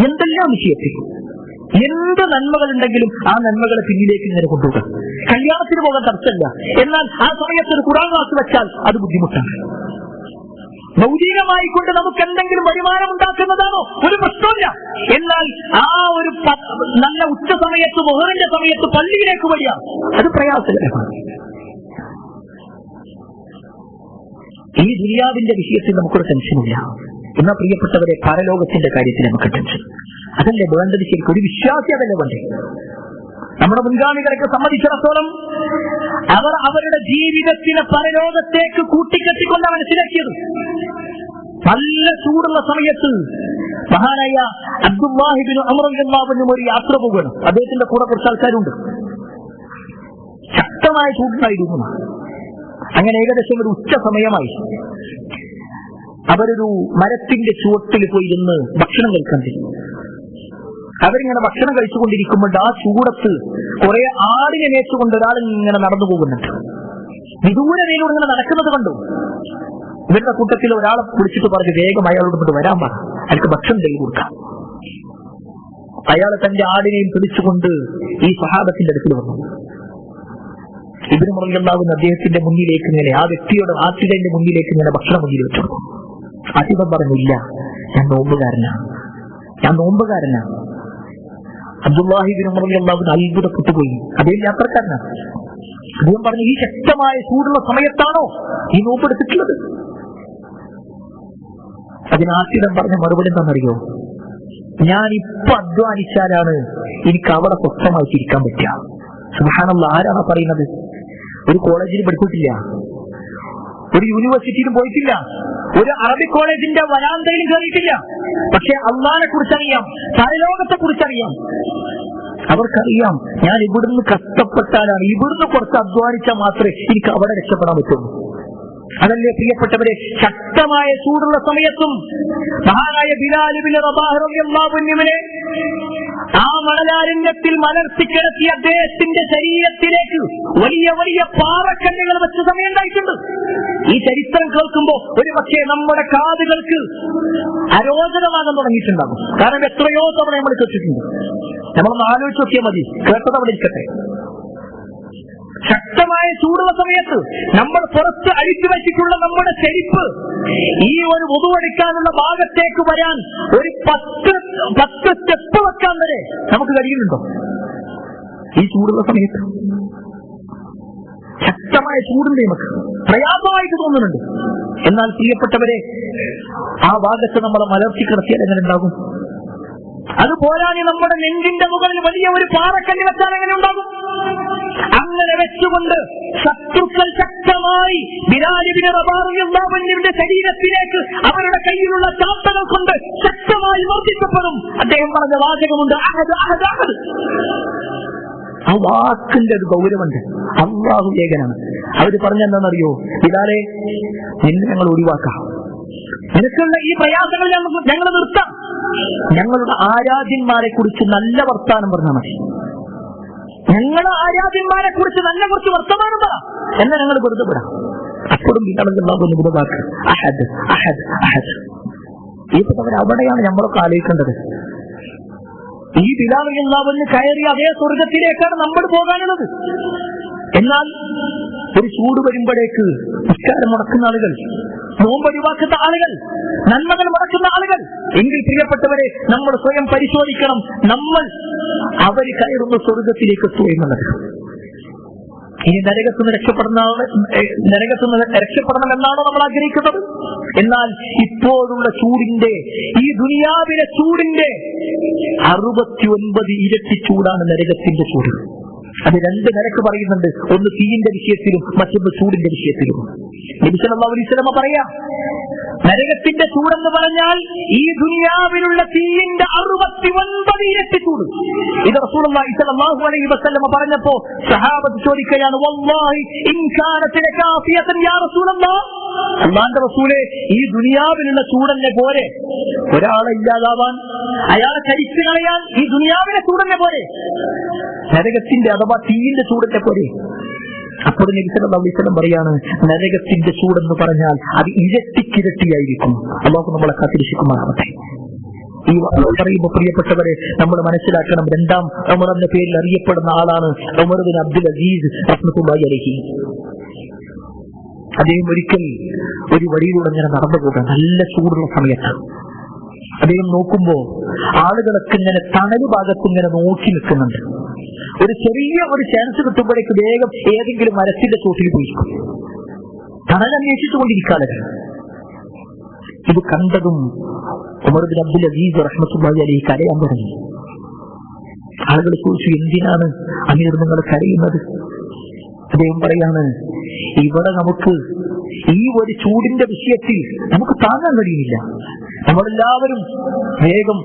എന്തെല്ലാം വിഷയത്തിൽ എന്ത് നന്മകളുണ്ടെങ്കിലും ആ നന്മകളെ പിന്നിലേക്ക് ഇങ്ങനെ കൊണ്ടുപോകാം. കല്യാണത്തിന് പോകാൻ തടസ്സമില്ല, എന്നാൽ ആ സമയത്ത് ഒരു ഖുർആൻ ക്ലാസ് വെച്ചാൽ അത് ബുദ്ധിമുട്ടാണ്. ഭൗതികമായി കൊണ്ട് നമുക്ക് എന്തെങ്കിലും വരുമാനം ഉണ്ടാക്കുന്നതാണോ ഒരു പ്രശ്നമില്ല. എന്നാൽ മുഹറിന്റെ സമയത്ത് പള്ളിയിലേക്ക് വരിക, അത് പ്രയാസകരമാണ്. ഈ ദുനിയാവിന്റെ വിഷയത്തിൽ നമുക്കൊരു ടെൻഷനില്ല. എന്നാൽ പ്രിയപ്പെട്ടവരെ, പരലോകത്തിന്റെ കാര്യത്തിൽ നമുക്ക് ടെൻഷൻ. അതല്ലേ വേണ്ടത്? ശരിക്കും ഒരു വിശ്വാസി അതല്ലേ വേണ്ടത്? നമ്മുടെ മുൻഗാമികളൊക്കെ സംബന്ധിച്ചിടത്തോളം അവർ അവരുടെ ജീവിതത്തിലെ പരലോകത്തേക്ക് കൂട്ടിക്കെട്ടിക്കൊണ്ടാണ് മനസ്സിലാക്കിയത്. നല്ല ചൂടുള്ള സമയത്ത് മഹാനായ അബ്ദുല്ലാഹി ഇബ്നു ഉമർ റളിയല്ലാഹു അൻഹു ഒരു യാത്ര പോവുകയാണ്. അദ്ദേഹത്തിന്റെ കൂടെ കുറച്ച് ആൾക്കാരുണ്ട്. ശക്തമായ ചൂടുണ്ടായിരുന്നു. അങ്ങനെ ഏകദേശം ഒരു ഉച്ച സമയമായി. അവരൊരു മരത്തിന്റെ ചുവട്ടിൽ പോയി ഇരുന്ന് ഭക്ഷണം കഴിക്കാൻ ചെയ്യും. അവരിങ്ങനെ ഭക്ഷണം കഴിച്ചുകൊണ്ടിരിക്കുമ്പോൾ ആ ചൂടത്ത് കുറെ ആടിനെ മേച്ചുകൊണ്ട് ഒരാൾ ഇങ്ങനെ നടന്നു പോകുന്നുണ്ട്. വിദൂരതയിലൂടെ ഇങ്ങനെ നടക്കുന്നത് കണ്ടു. ഇവരുടെ കൂട്ടത്തിൽ ഒരാളെ വിളിച്ചിട്ട് പറഞ്ഞു, വേഗം അയാളോട് കൊണ്ട് വരാൻ പറ, അയാൾക്ക് ഭക്ഷണം കൈ കൊടുക്കാം. അയാൾ തന്റെ ആടിനെയും പിടിച്ചുകൊണ്ട് ഈ സ്വഹാബത്തിന്റെ അടുത്തിൽ വന്നു. ഇബ്നു ഉമർ റളിയല്ലാഹു അൻഹു അദ്ദേഹത്തിന്റെ മുന്നിലേക്ക് ഇങ്ങനെ ആ വ്യക്തിയുടെ ആട്ടിടന്റെ മുന്നിലേക്ക് ഇങ്ങനെ ഭക്ഷണം മുന്നിൽ വെച്ചു. ആട്ടിടൻ പറഞ്ഞില്ല, ഞാൻ നോമ്പുകാരനാണ്. അബ്ദുല്ലാഹി ഇബ്നു ഉമർ റളിയല്ലാഹു അൻഹു അത്ഭുതപ്പെട്ടുപോയി. അദ്ദേഹം യാത്രക്കാരനാണ്. അദ്ദേഹം പറഞ്ഞു, ഈ ശക്തമായ ചൂടുള്ള സമയത്താണോ ഈ നോമ്പെടുത്തിട്ടുള്ളത്? അതിന് ആട്ടിടൻ പറഞ്ഞ മറുപടി എന്താണെന്നറിയോ? ഞാൻ ഇപ്പൊ അധ്വാനിച്ചാലാണ് എനിക്ക് അവിടെ സ്വസ്ഥമായിട്ടിരിക്കാൻ പറ്റുക. സുബ്ഹാനല്ലാഹ്, ആരാണ് പറയുന്നത്? ഒരു കോളേജിൽ പഠിച്ചിട്ടില്ല, ഒരു യൂണിവേഴ്സിറ്റിയിലും പോയിട്ടില്ല, ഒരു അറബിക് കോളേജിന്റെ വരാന്തയിലും കയറിയിട്ടില്ല. പക്ഷെ അള്ളാഹിനെ കുറിച്ചറിയാം, പരലോകത്തെ കുറിച്ചറിയാം. അവർക്കറിയാം, ഞാൻ ഇവിടുന്ന് കഷ്ടപ്പെട്ടാലാണ്, ഇവിടുന്ന് കുറച്ച് അധ്വാനിച്ചാൽ മാത്രമേ എനിക്ക് അവിടെ രക്ഷപ്പെടാൻ പറ്റുള്ളൂ. അതല്ലേ പ്രിയപ്പെട്ടവരെ, ശക്തമായ ചൂടുള്ള സമയത്തും മഹാനായ ബിലാൽ ഇബ്നു റബാഹ് റളിയല്ലാഹു അൻഹുവിനെ ആ മണലാരണ്യത്തിൽ മലർത്തിക്കിടത്തി അദ്ദേഹത്തിന്റെ ശരീരത്തിലേക്ക് വലിയ വലിയ പാറക്കല്ലുകൾ വെച്ച സമയം ഉണ്ടായിട്ടുണ്ട്. ഈ ചരിത്രം കേൾക്കുമ്പോൾ ഒരു പക്ഷേ നമ്മുടെ കാതുകൾക്ക് അരോചകമാകാൻ തുടങ്ങിയിട്ടുണ്ടാകും. കാരണം എത്രയോ തവണ നമ്മൾ കേട്ടിട്ടുണ്ട്. നമ്മളൊന്ന് ആലോചിച്ച് നോക്കിയാൽ മതി, കേട്ടത് അവിടെ ഇരിക്കട്ടെ. ശക്തമായ ചൂടുള്ള സമയത്ത് നമ്മൾ പുറത്ത് അഴിച്ചു വെച്ചിട്ടുള്ള നമ്മുടെ ചെരിപ്പ് ഈ ഒരു വുദുവെടുക്കാനുള്ള ഭാഗത്തേക്ക് വരാൻ ഒരു 10 സ്റ്റെപ്പ് വെക്കാൻ വരെ നമുക്ക് കഴിയുന്നുണ്ടോ ഈ ചൂടുള്ള സമയത്ത്? ശക്തമായ ചൂടുണ്ട്, നമുക്ക് പ്രയാസമായിട്ട് തോന്നുന്നുണ്ട്. എന്നാൽ പ്രിയപ്പെട്ടവരെ, ആ ഭാഗത്ത് നമ്മളെ മലർത്തി കിടത്തിയാൽ എങ്ങനെ ഉണ്ടാകും? അതുപോരാതെ നമ്മുടെ നെഞ്ചിന്റെ മുകളിൽ വലിയ ഒരു പാറക്കല്ല് വെച്ചാൽ എങ്ങനെ ഉണ്ടാകും? അങ്ങനെ വെച്ചുകൊണ്ട് ശത്രുക്കൾ ശക്തമായി ബിലാൽ ഇബ്നു റബാഹ് റളിയല്ലാഹു അൻഹുവിന്റെ ശരീരത്തിലേക്ക് അവരുടെ കയ്യിലുള്ള ചാട്ടകൾ കൊണ്ട് ശക്തമായി മർദ്ദിക്കപ്പെടും. അദ്ദേഹം പറഞ്ഞ വാചകമുണ്ട്, അഹദ് അഹദ് അഹദ്. ആ വാക്കിന്റെ ഒരു ഗൗരവമുണ്ട്. അല്ലാഹു ഏകനാണ്. അവര് പറഞ്ഞെന്താണെന്നറിയോ? ബിലാലെ, നിന്നെ ഞങ്ങൾ ഒഴിവാക്കാം, നിനക്കുള്ള ഈ പ്രയാസങ്ങൾ ഞങ്ങൾ നിർത്താം, ഞങ്ങളുടെ ആരാധ്യന്മാരെ കുറിച്ച് നല്ല വർത്താനം പറഞ്ഞാൽ മതി, ഞങ്ങളുടെ ആരാധ്യന്മാരെ കുറിച്ച് നല്ല കുറച്ച് വർത്തമാനം പറ, എന്നാൽ ഞങ്ങൾ വെറുതെ വിടാം. അപ്പോഴും വാക്ക് അഹദ് അഹദ് അഹദ്. ഈ അവിടെയാണ് നമ്മളൊക്കെ ആലോചിക്കേണ്ടത്. ഈ ബിലാൽ റളിയല്ലാഹു അൻഹു കയറി അതേ സ്വർഗത്തിലേക്കാണ് നമ്മൾ പോകാനുള്ളത്. എന്നാൽ ഒരു ചൂട് വരുമ്പോഴേക്ക് നിസ്കാരം മുടക്കുന്ന ആളുകൾ, നോമ്പ് ഒഴിവാക്കുന്ന ആളുകൾ, നന്മകൾ മുടക്കുന്ന ആളുകൾ, എങ്കിൽ പ്രിയപ്പെട്ടവരെ നമ്മൾ സ്വയം പരിശോധിക്കണം. നമ്മൾ അവർ കയറുന്ന സ്വർഗത്തിലേക്ക് എത്തുക എന്നുള്ളത്. ഇനി നരകത്തുനിന്ന് രക്ഷപ്പെടണമെന്നാണോ നമ്മൾ ആഗ്രഹിക്കുന്നത്? എന്നാൽ ഇപ്പോഴുള്ള ചൂടിന്റെ, ഈ ദുനിയാവിലെ ചൂടിന്റെ 69 ഇരട്ടി ചൂടാണ് നരകത്തിന്റെ ചൂട്. അത് 2 നിരക്ക് പറയുന്നുണ്ട്. ഒന്ന് തീയിന്റെ വിഷയത്തിലും മറ്റൊന്ന് ചൂടിന്റെ വിഷയത്തിലും. നബി സല്ലല്ലാഹു അലൈഹി വസല്ലം പറയാ, നരകത്തിന്റെ ചൂടെന്ന് പറഞ്ഞാൽ ഈ ദുനിയാവിലുള്ള തീയിന്റെ 69 ഇരട്ടി ചൂട്. ഇത് റസൂലുള്ളാഹി സ്വല്ലല്ലാഹു അലൈഹി വസല്ലം പറഞ്ഞപ്പോ സഹാബത്ത് ചോദിക്കുകയാണ്, വല്ലാഹി ഇൻ കാനത് ലകാഫിയതൻ യാ റസൂലല്ലാഹ്, അല്ലാഹുവിന്റെ റസൂലേ, ഈ ദുനിയാവിലുള്ള ചൂടന്നെ പോരെ ഒരാളെ ഇല്ലാതാവാൻ, അയാളെ കരിച്ചു കളയാൻ ഈ ദുനിയാവിലെ ചൂടന്നെ പോരെ നരകത്തിന്റെ അഥവാ തീയിന്റെ ചൂടന്നെ പോരെ? അപ്പോൾ നബി സല്ലല്ലാഹു അലൈഹി വസല്ലം പറയാണ്, നരകത്തിന്റെ ചൂടെന്ന് പറഞ്ഞാൽ അത് ഇരട്ടിക്കിരട്ടിയായിരിക്കും. അല്ലാഹു നമ്മളെ കാത്തിരക്ഷിക്കുമാറാവട്ടെ. ഈ പറയുമ്പോൾ പ്രിയപ്പെട്ടവരെ നമ്മൾ മനസ്സിലാക്കണം, 2ാം ഉമർ എന്ന പേരിൽ അറിയപ്പെടുന്ന ആളാണ് ഉമർ ബിൻ അബ്ദുൽ അസീസ് റഹ്മത്തുള്ളാഹി അലൈഹി. അദ്ദേഹം ഒരിക്കൽ ഒരു വഴിയിലൂടെ ഇങ്ങനെ നടന്നു പോകുക, നല്ല ചൂടുള്ള സമയത്ത്. അദ്ദേഹം നോക്കുമ്പോ ആളുകളൊക്കെ ഇങ്ങനെ തണല് ഭാഗത്ത് ഇങ്ങനെ നോക്കി നിൽക്കുന്നുണ്ട്. ഒരു ചെറിയ ഒരു ചാൻസ് കിട്ടുമ്പോഴേക്ക് വേഗം ഏതെങ്കിലും മരത്തിന്റെ ചോട്ടിൽ പോയിരിക്കും. തണലന്വേഷിച്ചുകൊണ്ടിരിക്കാതെ. ഇത് കണ്ടതും ഉമർ ബിൻ അബ്ദുൽ അസീസ് റഹ്മത്തുള്ളാഹി അലൈഹി കരയാൻ തുടങ്ങി. ആളുകൾ ചോദിച്ചു, എന്തിനാണ് അമീർ നിങ്ങൾ കരയുന്നത്? അദ്ദേഹം പറയാണ്, ഇവിടെ നമുക്ക് ഈ ഒരു ചൂടിന്റെ വിഷയത്തിൽ നമുക്ക് താങ്ങാൻ കഴിയുന്നില്ല. നമ്മളെല്ലാവരും വേഗം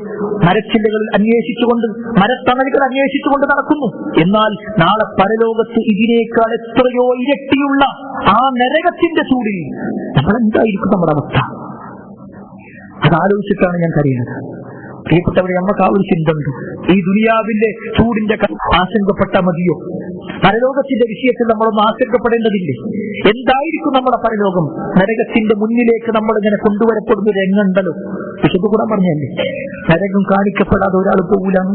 മരച്ചില്ലകളിൽ അന്വേഷിച്ചുകൊണ്ട്, മരത്തണലുകൾ അന്വേഷിച്ചുകൊണ്ട് നടക്കുന്നു. എന്നാൽ നാളെ പരലോകത്ത് ഇതിനേക്കാൾ എത്രയോ ഇരട്ടിയുള്ള ആ നരകത്തിന്റെ ചൂടിൽ നമ്മളെന്തായിരിക്കും നമ്മുടെ അവസ്ഥ? അതാലോചിച്ചിട്ടാണ് ഞാൻ കരയുന്നത്. പ്രിയപ്പെട്ടവരെ, നമുക്ക് ആ ഒരു ചിന്ത ഉണ്ട്. ഈ ദുനിയാവിന്റെ ചൂടിന്റെ ആശങ്കപ്പെട്ടാൽ മതിയോ? പരലോകത്തിന്റെ വിഷയത്തിൽ നമ്മളൊന്നും ആശങ്കപ്പെടേണ്ടതില്ലേ? എന്തായിരിക്കും നമ്മുടെ പരലോകം? നരകത്തിന്റെ മുന്നിലേക്ക് നമ്മൾ ഇങ്ങനെ കൊണ്ടുവരപ്പെടുന്ന ഒരു രംഗമുണ്ടല്ലോ. വിശുദ്ധ ഖുർആൻ പറഞ്ഞല്ലേ, നരകം കാണിക്കപ്പെടാതെ ഒരാൾ പോകൂലാണ്.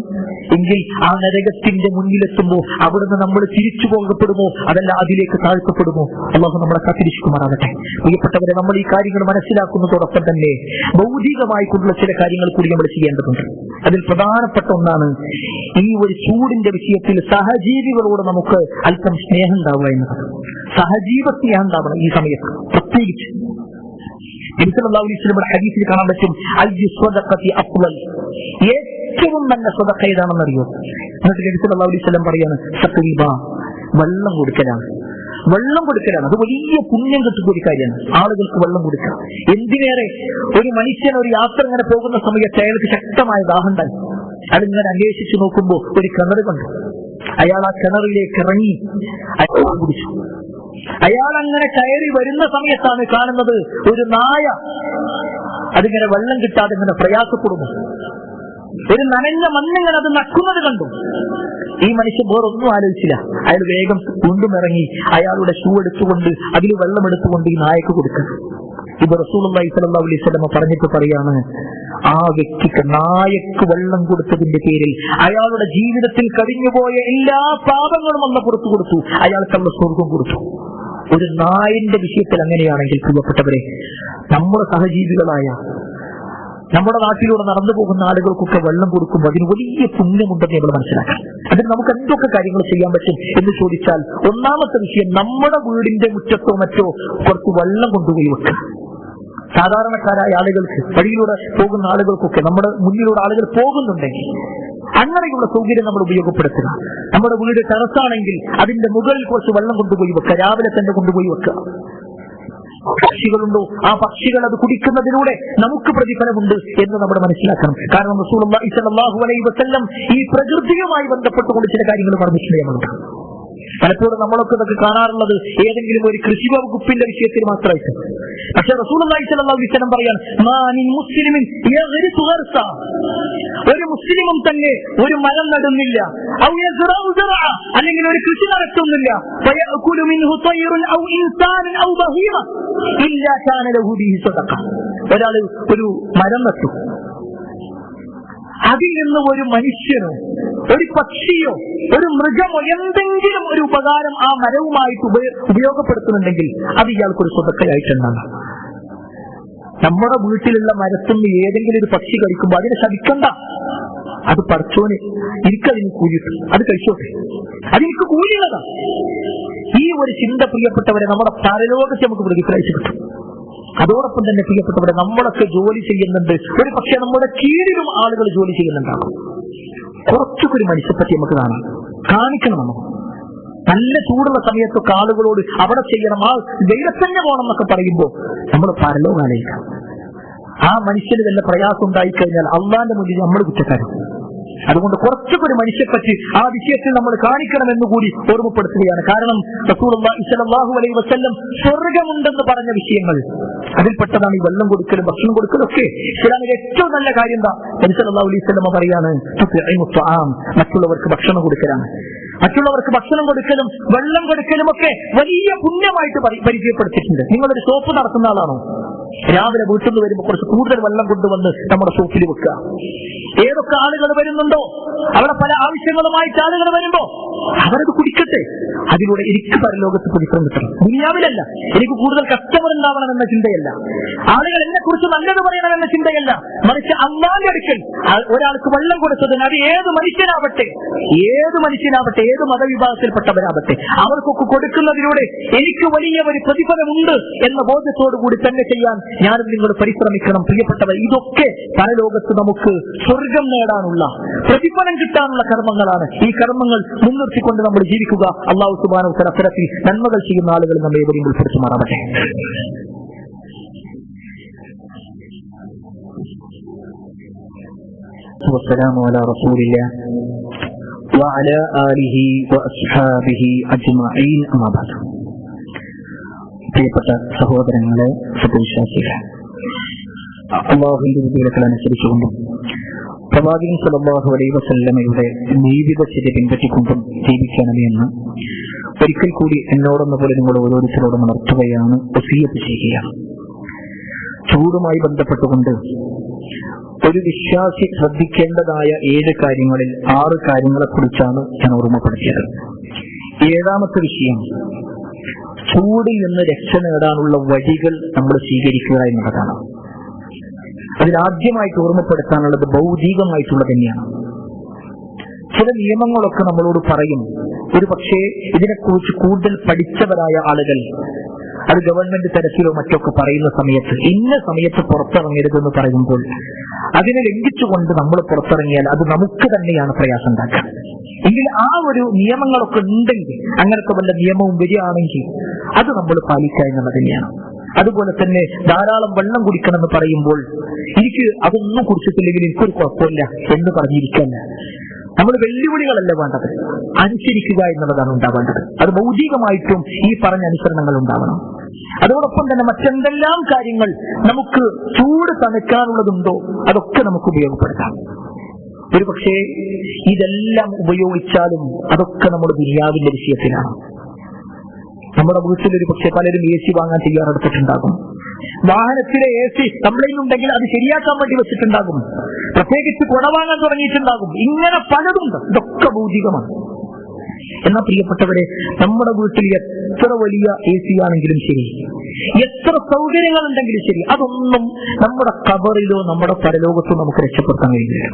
എങ്കിൽ ആ നരകത്തിന്റെ മുന്നിലെത്തുമ്പോൾ അവിടുന്ന് നമ്മൾ തിരിച്ചു പോകപ്പെടുമോ, അതല്ല അതിലേക്ക് താഴ്ത്തപ്പെടുമോ? അല്ലാഹു നമ്മളെ കാത്തിരിക്കുമാറാകട്ടെ. പ്രിയപ്പെട്ടവരെ, നമ്മൾ ഈ കാര്യങ്ങൾ മനസ്സിലാക്കുന്നതോടൊപ്പം തന്നെ ഭൗതികമായിട്ടുള്ള ചില കാര്യങ്ങൾ കൂടി നമ്മൾ ചെയ്യേണ്ടതുണ്ട്. അതിൽ പ്രധാനപ്പെട്ട ഒന്നാണ് ഈ ഒരു ചൂടിന്റെ വിഷയത്തിൽ സഹജീവികളോട് നമുക്ക് അല്പം സ്നേഹം ഉണ്ടാവുക എന്നത്. സഹജീവ സ്നേഹം ഉണ്ടാവണം ഈ സമയത്ത്. പ്രത്യേകിച്ച് നബി സല്ലല്ലാഹു അലൈഹി വസല്ലം ഹദീസിൽ കാണാൻ പറ്റും, അയ്യു സ്വദഖത്തി അഫ്ളൽ, ഏറ്റവും നല്ല സ്വദഖ ഏതാണെന്നറിയോ? എന്നിട്ട് നബി സല്ലല്ലാഹു അലൈഹി വസല്ലം പറയാണ്, സഖീബ, വെള്ളം കൊടുക്കലാണ്. വെള്ളം കൊടുക്കലാണ്. അത് വലിയ പുണ്യം കിട്ടുന്ന ഒരു കാര്യമാണ്, ആളുകൾക്ക് വെള്ളം കൊടുക്കുക. എന്തിനേറെ, ഒരു മനുഷ്യൻ ഒരു യാത്ര ഇങ്ങനെ പോകുന്ന സമയത്ത് അയാൾക്ക് ശക്തമായ ദാഹം ഉണ്ടായി. അതിങ്ങനെ അന്വേഷിച്ചു നോക്കുമ്പോൾ ഒരു കിണർ കണ്ടു. അയാൾ ആ കിണറിലേക്ക് ഇറങ്ങി അയാൾ കുടിച്ചു. അയാൾ അങ്ങനെ കയറി വരുന്ന സമയത്താണ് കാണുന്നത് ഒരു നായ അതിങ്ങനെ വെള്ളം കിട്ടാതെ ഇങ്ങനെ പ്രയാസപ്പെടുന്നു. ഒരു നനഞ്ഞ മണ്ണിങ്ങനെ അത് നക്കുന്നത് കണ്ടു. ഈ മനുഷ്യൻ വേറൊന്നും ആലോചിച്ചില്ല. അയാൾ വേഗം വീണ്ടും ഇറങ്ങി അയാളുടെ ഷൂ എടുത്തുകൊണ്ട് അതിൽ വെള്ളം എടുത്തുകൊണ്ട് ഈ നായക്ക് കൊടുക്കണം. ഇത് റസൂലുള്ളാഹി സ്വല്ലല്ലാഹു അലൈഹി വസല്ലം പറഞ്ഞിട്ട് പറയാണ്, ആ വ്യക്തിക്ക്, നായക്ക് വെള്ളം കൊടുത്തതിന്റെ പേരിൽ അയാളുടെ ജീവിതത്തിൽ കഴിഞ്ഞുപോയ എല്ലാ പാപങ്ങളും അല്ലാഹു പുറത്തു കൊടുത്തു, അയാൾക്ക് അല്ലാഹു സ്വർഗ്ഗം കൊടുത്തു. ഒരു നായന്റെ വിഷയത്തിൽ അങ്ങനെയാണെങ്കിൽ പ്രിയപ്പെട്ടവരെ, നമ്മുടെ സഹജീവികളായ നമ്മുടെ നാട്ടിലൂടെ നടന്നു പോകുന്ന ആളുകൾക്കൊക്കെ വെള്ളം കൊടുക്കുമ്പോൾ അതിന് വലിയ പുണ്യമുണ്ടെന്ന് നമ്മൾ മനസ്സിലാക്കാം. അതിന് നമുക്ക് എന്തൊക്കെ കാര്യങ്ങൾ ചെയ്യാൻ പറ്റും എന്ന് ചോദിച്ചാൽ, ഒന്നാമത്തെ വിഷയം, നമ്മുടെ വീടിന്റെ മുറ്റത്തോ മറ്റോ കുറച്ച് വെള്ളം കൊണ്ടുപോയി വെക്കുക. സാധാരണക്കാരായ ആളുകൾക്ക്, വഴിയിലൂടെ പോകുന്ന ആളുകൾക്കൊക്കെ, നമ്മുടെ മുന്നിലൂടെ ആളുകൾ പോകുന്നുണ്ടെങ്കിൽ അങ്ങനെയുള്ള സൗകര്യം നമ്മൾ ഉപയോഗപ്പെടുത്തുക. നമ്മുടെ വീട് ടെറസാണെങ്കിൽ അതിന്റെ മുകളിൽ കുറച്ച് വെള്ളം കൊണ്ടുപോയി വെക്കുക, രാവിലെ തന്നെ കൊണ്ടുപോയി വെക്കുക. പക്ഷികളുണ്ടോ, ആ പക്ഷികൾ അത് കുടിക്കുന്നതിലൂടെ നമുക്ക് പ്രതിഫലമുണ്ട് എന്ന് നമ്മൾ മനസ്സിലാക്കണം. കാരണം റസൂലുള്ളാഹി സ്വല്ലല്ലാഹു അലൈഹി വസല്ലം ഈ പ്രകൃതിയുമായി ബന്ധപ്പെട്ടുകൊണ്ട് ചില കാര്യങ്ങൾ പറഞ്ഞിട്ടുണ്ട് നമ്മളുണ്ട്. പലപ്പോഴും നമ്മളൊക്കെ ഇതൊക്കെ കാണാറുള്ളത് ഏതെങ്കിലും ഒരു കൃഷി വകുപ്പിന്റെ വിഷയത്തിൽ മാത്രമായിട്ട്. പക്ഷെ റസൂലുള്ളാഹി സ്വല്ലല്ലാഹു അലൈഹി വസല്ലം പറയാണ്, മുസ്ലിമിൻ ഒരു മുസ്ലിമും തന്നെ ഒരു മരം നടുന്നില്ല, അല്ലെങ്കിൽ ഒരു കൃഷി നടത്തുന്നില്ല, ഒരാൾ ഒരു മരം നട്ടു, അതിൽ നിന്ന് ഒരു മനുഷ്യനോ ഒരു പക്ഷിയോ ഒരു മൃഗമോ എന്തെങ്കിലും ഒരു ഉപകാരം ആ മരവുമായിട്ട് ഉപയോഗപ്പെടുത്തുന്നുണ്ടെങ്കിൽ അത് ഇയാൾക്കൊരു സ്വതക്കയായിട്ടുണ്ടാകും. നമ്മുടെ വീട്ടിലുള്ള മരത്തിന് ഏതെങ്കിലും ഒരു പക്ഷി കഴിക്കുമ്പോൾ അതിനെ ശപിക്കണ്ട. അത് പടച്ചോന് എനിക്കതിന് കൂലിട്ടു, അത് കഴിച്ചോട്ടെ, അതെനിക്ക് കൂലിയുള്ളതാ. ഈ ഒരു ചിന്ത പ്രിയപ്പെട്ടവരെ നമ്മുടെ പരലോകത്തെ നമുക്ക് പ്രതിഫലിച്ചു കിട്ടും. അതോടൊപ്പം തന്നെ പ്രിയപ്പെട്ടവരെ, നമ്മളൊക്കെ ജോലി ചെയ്യുന്നുണ്ട്, ഒരു പക്ഷെ നമ്മുടെ കീഴിലും ആളുകൾ ജോലി ചെയ്യുന്നുണ്ടാകും. കുറച്ചൊക്കെ ഒരു മനുഷ്യപ്പറ്റി നമുക്ക് കാണിക്കണം. നമുക്ക് നല്ല ചൂടുള്ള സമയത്തൊക്കെ ആളുകളോട് അവിടെ ചെയ്യണം, ആ ദൈവത്തന്നെ പോകണം എന്നൊക്കെ പറയുമ്പോൾ നമ്മൾ പരലോകാലയിക്കാം. ആ മനുഷ്യന് വല്ല പ്രയാസം ഉണ്ടായിക്കഴിഞ്ഞാൽ അള്ളാന്റെ മുന്നിൽ നമ്മൾ കുറ്റക്കാരും. അതുകൊണ്ട് കുറച്ചൊക്കെ ഒരു മനുഷ്യപ്പറ്റി ആ വിഷയത്തിൽ നമ്മൾ കാണിക്കണമെന്ന് കൂടി ഓർമ്മപ്പെടുത്തുകയാണ്. കാരണം റസൂലുള്ളാഹി സ്വല്ലല്ലാഹു അലൈഹി വസല്ലം സ്വർഗമുണ്ടെന്ന് പറഞ്ഞ വിഷയങ്ങൾ അതിൽപ്പെട്ടതാണ് ഈ വെള്ളം കൊടുക്കലും ഭക്ഷണം കൊടുക്കലും ഒക്കെ. ഇസ്ലാമിലെ ഏറ്റവും നല്ല കാര്യം എന്താ? നബി സല്ലല്ലാഹു അലൈഹി വസല്ലം പറയാണ്, മറ്റുള്ളവർക്ക് ഭക്ഷണം കൊടുക്കലാണ്. മറ്റുള്ളവർക്ക് ഭക്ഷണം കൊടുക്കലും വെള്ളം കൊടുക്കലും ഒക്കെ വലിയ പുണ്യമായിട്ട് പരിചയപ്പെടുത്തിയിട്ടുണ്ട്. നിങ്ങളൊരു ഷോപ്പ് നടത്തുന്ന ആളാണോ? രാവിലെ വീട്ടിൽ നിന്ന് വരുമ്പോൾ കുറച്ച് കൂടുതൽ വെള്ളം കൊണ്ടുവന്ന് നമ്മുടെ ഷോപ്പിൽ വെക്കുക. ഏതൊക്കെ ആളുകൾ വരുന്നുണ്ടോ അവിടെ പല ആവശ്യങ്ങളുമായിട്ട് ആളുകൾ വരുമ്പോ അവരത് കുടിക്കട്ടെ. അതിലൂടെ എനിക്ക് പരലോകത്ത് പ്രതിഫലം കിട്ടണം. ദുനിയാവിലല്ല, എനിക്ക് കൂടുതൽ കസ്റ്റമർ ഉണ്ടാവണമെന്ന ചിന്തയല്ല, ആളുകൾ എന്നെ കുറിച്ച് നല്ലത് പറയണമെന്ന ചിന്തയല്ല, മറിച്ച് അല്ലാഹുവിന്റെ അടുക്കൽ ഒരാൾക്ക് വെള്ളം കൊടുത്തതിന് അത് ഏത് മനുഷ്യനാവട്ടെ, ഏത് മതവിഭാഗത്തിൽപ്പെട്ടവരാവട്ടെ, അവർക്കൊക്കെ കൊടുക്കുന്നതിലൂടെ എനിക്ക് വലിയ ഒരു പ്രതിഫലമുണ്ട് എന്ന ബോധ്യത്തോടുകൂടി തന്നെ ചെയ്യാൻ ഞാനും നിങ്ങൾ പരിശ്രമിക്കണം. പ്രിയപ്പെട്ടവർ, ഇതൊക്കെ പരലോകത്ത് നമുക്ക് സ്വർഗം നേടാനുള്ള, പ്രതിഫലം കിട്ടാനുള്ള കർമ്മങ്ങളാണ്. ഈ കർമ്മങ്ങൾ മുൻനിർത്തിക്കൊണ്ട് നമ്മൾ ജീവിക്കുക. അല്ലാഹു സുബ്ഹാനഹു വ തആല അത്തരത്തിൽ നന്മകൾ ചെയ്യുന്ന ആളുകൾ നമ്മെ എവരെയും ഉൾപ്പെടുത്തുമാറാവട്ടെ. വസ്സലാമു അലാ റസൂലില്ലാഹ് വഅലാ ആലിഹി വഅസ്ഹാബിഹി അജ്മഈൻ. അമ്മാ ബഅദ്. പ്രിയപ്പെട്ട സഹോദരങ്ങളെ, സത്യവിശ്വാസികളെ, അല്ലാഹുവിന്റെ വിധികളെ അനുസരിച്ചുകൊണ്ടും പ്രവാചകൻ സല്ലല്ലാഹു അലൈഹി വസല്ലമയുടെ ജീവിതചര്യ പിൻപറ്റിക്കൊണ്ടും ജീവിക്കണമേ എന്ന് ഒരിക്കൽ കൂടി എന്നോടെന്ന പോലെ നിങ്ങൾ ഓരോരുത്തരോടും ഉണർത്തുകയാണ്, വസിയ്യത്ത് ചെയ്യുകയാണ്. ചൂടുമായി ബന്ധപ്പെട്ടുകൊണ്ട് ഒരു വിശ്വാസി ശ്രദ്ധിക്കേണ്ടതായ 7 കാര്യങ്ങളിൽ 6 കാര്യങ്ങളെക്കുറിച്ചാണ് ഞാൻ ഓർമ്മപ്പെടുത്തിയത്. 7ാമത്തെ വിഷയം, ചൂടിൽ നിന്ന് രക്ഷ നേടാനുള്ള വഴികൾ നമ്മൾ സ്വീകരിക്കുക എന്നുള്ളതാണ്. അതിലാദ്യമായിട്ട് ഓർമ്മപ്പെടുത്താനുള്ളത് ഭൗതികമായിട്ടുള്ളത് തന്നെയാണ്. ചില നിയമങ്ങളൊക്കെ നമ്മളോട് പറയും. ഒരു പക്ഷേ ഇതിനെക്കുറിച്ച് കൂടുതൽ പഠിച്ചവരായ ആളുകൾ അത് ഗവൺമെന്റ് തരത്തിലോ മറ്റൊക്കെ പറയുന്ന സമയത്ത് ഇന്ന സമയത്ത് പുറത്തിറങ്ങരുതെന്ന് പറയുമ്പോൾ അതിനെ ലംഘിച്ചുകൊണ്ട് നമ്മൾ പുറത്തിറങ്ങിയാൽ അത് നമുക്ക് തന്നെയാണ് പ്രയാസം ഉണ്ടാക്കുക. എങ്കിൽ ആ ഒരു നിയമങ്ങളൊക്കെ ഉണ്ടെങ്കിൽ, അങ്ങനത്തെ വല്ല നിയമവും വരികയാണെങ്കിൽ അത് നമ്മൾ പാലിക്കുക എന്നുള്ളത് തന്നെയാണ്. അതുപോലെ തന്നെ ധാരാളം വെള്ളം കുടിക്കണമെന്ന് പറയുമ്പോൾ എനിക്ക് അതൊന്നും കുടിച്ചിട്ടില്ലെങ്കിൽ എനിക്കൊരു കുഴപ്പമില്ല എന്ന് പറഞ്ഞിരിക്കല്ല. നമ്മൾ വെല്ലുവിളികളല്ല വേണ്ടത്, അനുസരിക്കുക എന്നുള്ളതാണ് ഉണ്ടാവേണ്ടത്. അത് ഭൗതികമായിട്ടും ഈ പറഞ്ഞ അനുസരണങ്ങൾ ഉണ്ടാവണം. അതോടൊപ്പം തന്നെ മറ്റെന്തെല്ലാം കാര്യങ്ങൾ നമുക്ക് ചൂട് തണുക്കാനുള്ളതുണ്ടോ അതൊക്കെ നമുക്ക് ഉപയോഗപ്പെടുത്താം. ഒരു പക്ഷേ ഇതെല്ലാം ഉപയോഗിച്ചാലും അതൊക്കെ നമ്മുടെ ദുനിയാവിന്റെ വിഷയത്തിലാണ്. നമ്മുടെ വീട്ടിലൊരു പക്ഷെ പലരും AC വാങ്ങാൻ തയ്യാറെടുത്തിട്ടുണ്ടാകും. വാഹനത്തിലെ AC കംപ്ലൈന്റ് അത് ശരിയാക്കാൻ വേണ്ടി വെച്ചിട്ടുണ്ടാകും. പ്രത്യേകിച്ച് കുട വാങ്ങാൻ തുടങ്ങിയിട്ടുണ്ടാകും. ഇങ്ങനെ പലതുണ്ട്. ഇതൊക്കെ ഭൗതികമാണ്. എന്നാൽ പ്രിയപ്പെട്ടവരെ, നമ്മുടെ വീട്ടിൽ എത്ര വലിയ AC ആണെങ്കിലും ശരി, എത്ര സൗകര്യങ്ങൾ ഉണ്ടെങ്കിലും ശരി, അതൊന്നും നമ്മുടെ ഖബറിലോ നമ്മുടെ പരലോകത്തോ നമുക്ക് രക്ഷപ്പെടുത്താൻ കഴിയില്ല.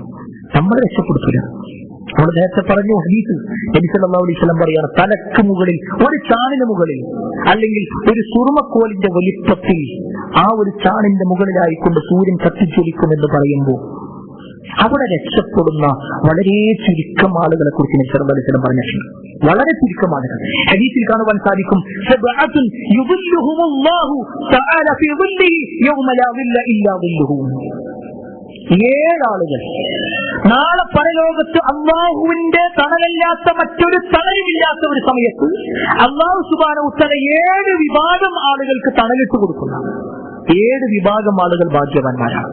നമ്മൾ രക്ഷപ്പെടുത്തില്ല. നമ്മൾ നേരത്തെ പറഞ്ഞു, ഹദീസ് നബി സല്ലല്ലാഹു അലൈഹി വസല്ലം പറയാണ്, തലക്ക് മുകളിൽ ഒരു ചാണിന് മുകളിൽ അല്ലെങ്കിൽ ഒരു സുറുമക്കോലിന്റെ വലിപ്പത്തിൽ ആ ഒരു ചാണിന്റെ മുകളിലായിക്കൊണ്ട് സൂര്യൻ കത്തിച്ചൊലിക്കുമെന്ന് പറയുമ്പോൾ അവിടെ രക്ഷപ്പെടുന്ന വളരെ ചുരുക്കം ആളുകളെ കുറിച്ച് നബി സല്ലല്ലാഹു അലൈഹി വസല്ലം പറഞ്ഞിട്ടുണ്ട്. വളരെ ചുരുക്കം ആളുകൾ. ഹദീസിൽ കാണുവാൻ സാധിക്കും, സബഅത്തുൻ യുദില്ലുഹുമുല്ലാഹു തആല ഫീ ദില്ലിഹി യൗമ ലാ ദില്ല ഇല്ലാ ദില്ലുഹു. 7 ആളുകൾ നാളെ പരലോകത്ത് അല്ലാഹുവിന്റെ തണലല്ലാത്ത മറ്റൊരു തണലുമില്ലാത്ത ഒരു സമയത്ത് അല്ലാഹു സുബ്ഹാനഹു വ തആല 7 വിഭാഗം ആളുകൾക്ക് തണലിട്ട് കൊടുക്കുന്ന 7 വിഭാഗം ആളുകൾ ഭാഗ്യവാന്മാരാണ്.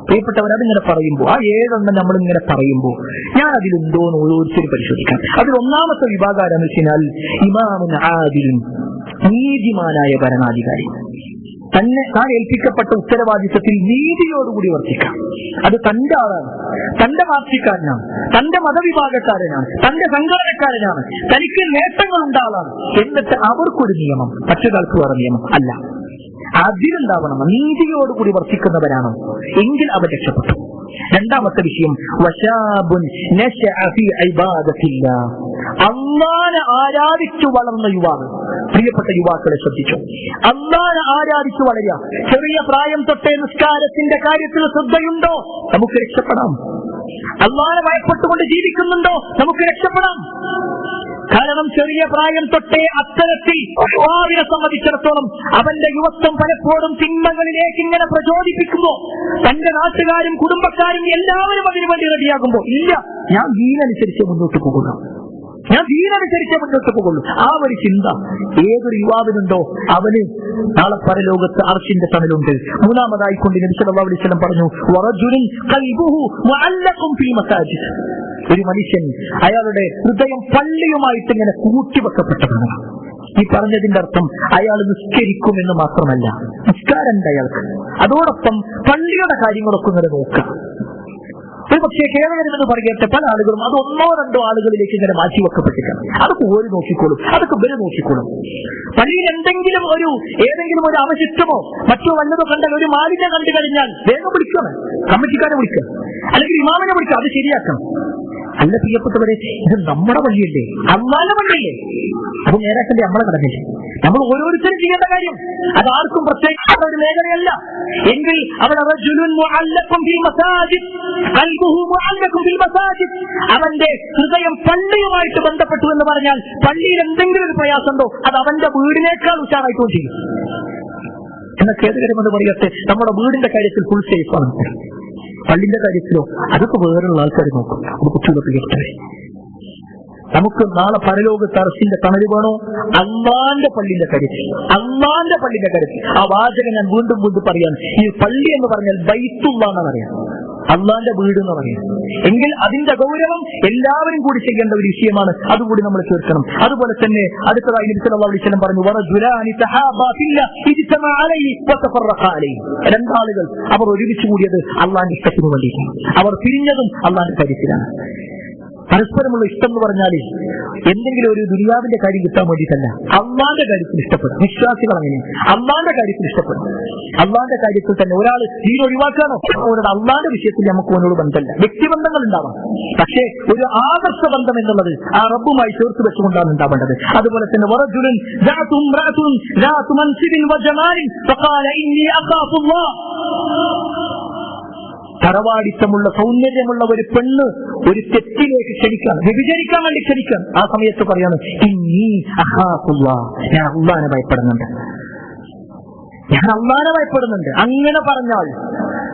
പ്രിയപ്പെട്ടവർ, അതിങ്ങനെ പറയുമ്പോൾ ആ 7 എണ്ണം നമ്മളിങ്ങനെ പറയുമ്പോൾ ഞാൻ അതിലുണ്ടോന്ന് ഓരോരുത്തരും പരിശോധിക്കാം. അതിൽ 1ാമത്തെ വിഭാഗം ആരാന്ന് വെച്ചാൽ ഇമാമുൻ ആദിലുൻ, നീതിമാനായ ഭരണാധികാരി. താൻ ഏൽപ്പിക്കപ്പെട്ട ഉത്തരവാദിത്തത്തിൽ നീതിയോടുകൂടി വർത്തിക്കാം. അത് തന്റെ ആളാണ്, തന്റെ പാർട്ടിക്കാരനാണ്, തന്റെ മതവിഭാഗക്കാരനാണ്, തന്റെ സംഘടനക്കാരനാണ്, തനിക്ക് നേട്ടങ്ങൾ ഉണ്ടാകാണ്. എന്നിട്ട് അവർക്കൊരു നിയമം, മറ്റൊരാൾക്ക് വേറെ നിയമം അല്ല. അതിലുണ്ടാവണം. നീതിയോടുകൂടി വർത്തിക്കുന്നവരാണോ എങ്കിൽ അവർ രക്ഷപ്പെട്ടു. 2ാമത്തെ വിഷയം, വശാബുൻ നശഅ ഫീ ഇബാദത്തില്ലാഹ്, അല്ലാഹനെ ആരാധിച്ചു വളർന്ന യുവാവ്. പ്രിയപ്പെട്ട യുവാക്കളെ ശ്രദ്ധിച്ചു, അല്ലാഹനെ ആരാധിച്ചു വളരുക. ചെറിയ പ്രായം തൊട്ടേ നിസ്കാരത്തിന്റെ കാര്യത്തിൽ ശ്രദ്ധയുണ്ടോ നമുക്ക് രക്ഷപ്പെടാം. അല്ലാഹനെ ഭയപ്പെട്ടുകൊണ്ട് ജീവിക്കുന്നുണ്ടോ നമുക്ക് രക്ഷപ്പെടാം. കാരണം ചെറിയ പ്രായം തൊട്ടേ അത്തരത്തിൽ യുവാവിനെ സംബന്ധിച്ചിടത്തോളം അവന്റെ യുവത്വം പലപ്പോഴും തിന്മകളിലേക്ക് ഇങ്ങനെ പ്രചോദിപ്പിക്കുമ്പോ തന്റെ നാട്ടുകാരും കുടുംബക്കാരും എല്ലാവരും അതിനു വേണ്ടി റെഡിയാകുമ്പോ ഇല്ല, ഞാൻ ദീനനുസരിച്ച് മുന്നോട്ട് പോകുക, ഞാൻ ദീനനുസരിച്ച് മുന്നോട്ട് പോകുള്ളൂ. ആ ഒരു ചിന്ത ഏതൊരു യുവാവിനുണ്ടോ അവന് നാളെ പരലോകത്ത് അർശിന്റെ തണലുണ്ട്. 3ാമതായിക്കൊണ്ട് നബി സല്ലല്ലാഹു അലൈഹി വസല്ലം പറഞ്ഞു, വറജുലുൻ ഖൽബുഹു മുഅല്ലഖുൻ ഫീ മസാജിദ്, ഒരു മനുഷ്യൻ അയാളുടെ ഹൃദയം പള്ളിയുമായിട്ട് ഇങ്ങനെ കൂട്ടിവെക്കപ്പെട്ടതാണ്. ഈ പറഞ്ഞതിന്റെ അർത്ഥം അയാൾ നിസ്കരിക്കുമെന്ന് മാത്രമല്ല, നിസ്കാരമുണ്ട് അയാൾക്ക്, അതോടൊപ്പം പള്ളിയുടെ കാര്യങ്ങളൊക്കെ ഇങ്ങനെ നോക്കുക. ഒരു പക്ഷേ കേരളമെന്ന് പറയട്ടെ, പല ആളുകളും അത് 1-2 ആളുകളിലേക്ക് ഇങ്ങനെ മാറ്റിവെക്കപ്പെട്ടിട്ടാണ്. അതൊക്കെ ഓര് നോക്കിക്കോളും, അതൊക്കെ ഇവര് നോക്കിക്കോളും. പള്ളിയിൽ ഏതെങ്കിലും ഒരു അവശിഷ്ടമോ മറ്റോ വല്ലതോ കണ്ടാൽ, ഒരു മാലിന്യം കണ്ടു കഴിഞ്ഞാൽ വേഗം വിളിക്കണം, കമ്മിറ്റിക്കാരെ വിളിക്കുക, അല്ലെങ്കിൽ ഇമാമിനെ വിളിക്കുക, അത് ശരിയാക്കണം. അല്ല പ്രിയപ്പെട്ടവരെ, ഇത് നമ്മുടെ പള്ളിയല്ലേ, അള്ളാന്റെ പള്ളിയല്ലേ, അത് നേരാക്കണ്ടേ നമ്മളെ കടമല്ലേ. നമ്മൾ ഓരോരുത്തരും ചെയ്യേണ്ട കാര്യം അത് ആർക്കും പ്രത്യേകിച്ചുള്ള ഒരു മേഖലയല്ല. എങ്കിൽ അവിടെ അവന്റെ ഹൃദയം പള്ളിയുമായിട്ട് ബന്ധപ്പെട്ടു എന്ന് പറഞ്ഞാൽ പള്ളിയിൽ എന്തെങ്കിലും ഒരു പ്രയാസമുണ്ടോ അത് അവന്റെ വീടിനേക്കാൾ ഉഷാറായിട്ടും ചെയ്യും. എന്നാൽ ഖേദകരമെന്ന് പറയട്ടെ, നമ്മുടെ വീടിന്റെ കാര്യത്തിൽ ഫുൾ സേഫാണ്, പള്ളിന്റെ കാര്യത്തിലോ അതൊക്കെ വേറെയുള്ള ആൾക്കാർ നോക്കും. അത് കുട്ടികളെ പ്രിയപ്പെട്ടവരെ, നമുക്ക് നാളെ പരലോകത്ത് അർശിന്റെ തണല് വേണോ? അള്ളാന്റെ പള്ളിന്റെ കാര്യത്തിൽ, അള്ളാന്റെ പള്ളിന്റെ കാര്യത്തിൽ. ആ വാചകം ഞാൻ വീണ്ടും വീണ്ടും പറയാൻ, ഈ പള്ളി എന്ന് പറഞ്ഞാൽ ബൈത്തുള്ള എന്ന് പറയാം, അള്ളാന്റെ വീട് എന്ന് പറയാം. എങ്കിൽ അതിന്റെ ഗൗരവം എല്ലാവരും കൂടി ചെയ്യേണ്ട ഒരു വിഷയമാണ്, അതുകൂടി നമ്മൾ തീർക്കണം. അതുപോലെ തന്നെ അടുത്തതായി നബി സല്ലല്ലാഹു അലൈഹി വസല്ലം പറഞ്ഞു, വറജുലാനി തഹാബാ ഫില്ലാഹി ഇജ്തമഅ അലൈഹി വതഫറഖ അലൈഹി. രണ്ടാളുകൾ അവർ ഒരുമിച്ച് കൂടിയത് അള്ളാന്റെ ഇഷ്ടത്തിന് വേണ്ടിയിട്ടാണ്, അവർ പിരിഞ്ഞതും അള്ളാന്റെ കാര്യത്തിലാണ്. പരസ്പരമുള്ള ഇഷ്ടം എന്ന് പറഞ്ഞാൽ എന്തെങ്കിലും ഒരു ദുനിയാവിന്റെ കാര്യം കിട്ടാൻ വേണ്ടിയിട്ടല്ല, അള്ളാന്റെ കാര്യത്തിൽ ഇഷ്ടപ്പെടും. വിശ്വാസികൾ അങ്ങനെ അള്ളാന്റെ കാര്യത്തിൽ ഇഷ്ടപ്പെടും. അള്ളാന്റെ കാര്യത്തിൽ തന്നെ ഒരാൾ ദീൻ ഒഴിവാക്കാനോ അവരുടെ അള്ളാന്റെ വിഷയത്തിൽ നമുക്ക് അവനോട് ബന്ധമല്ല. വ്യക്തിബന്ധങ്ങൾ ഉണ്ടാവാം, പക്ഷേ ഒരു ആദർശ ബന്ധം എന്നുള്ളത് ആ റബ്ബുമായി ചേർത്ത് വെച്ചുകൊണ്ടാണ് ഉണ്ടാവേണ്ടത്. അതുപോലെ തന്നെ തറവാടിത്തമുള്ള സൗന്ദര്യമുള്ള ഒരു പെണ്ണ് ഒരു തെറ്റിലേക്ക് ക്ഷണിക്കാൻ, വ്യഭിചരിക്കാൻ വേണ്ടി ക്ഷണിക്കാൻ, ആ സമയത്ത് പറയാണ് ഇന്നി അഖാഫുല്ലാഹ്, ഞാൻ അള്ളാഹനെ ഭയപ്പെടുന്നുണ്ട്, ഞാൻ അള്ളാഹനെ ഭയപ്പെടുന്നുണ്ട്. അങ്ങനെ പറഞ്ഞാൽ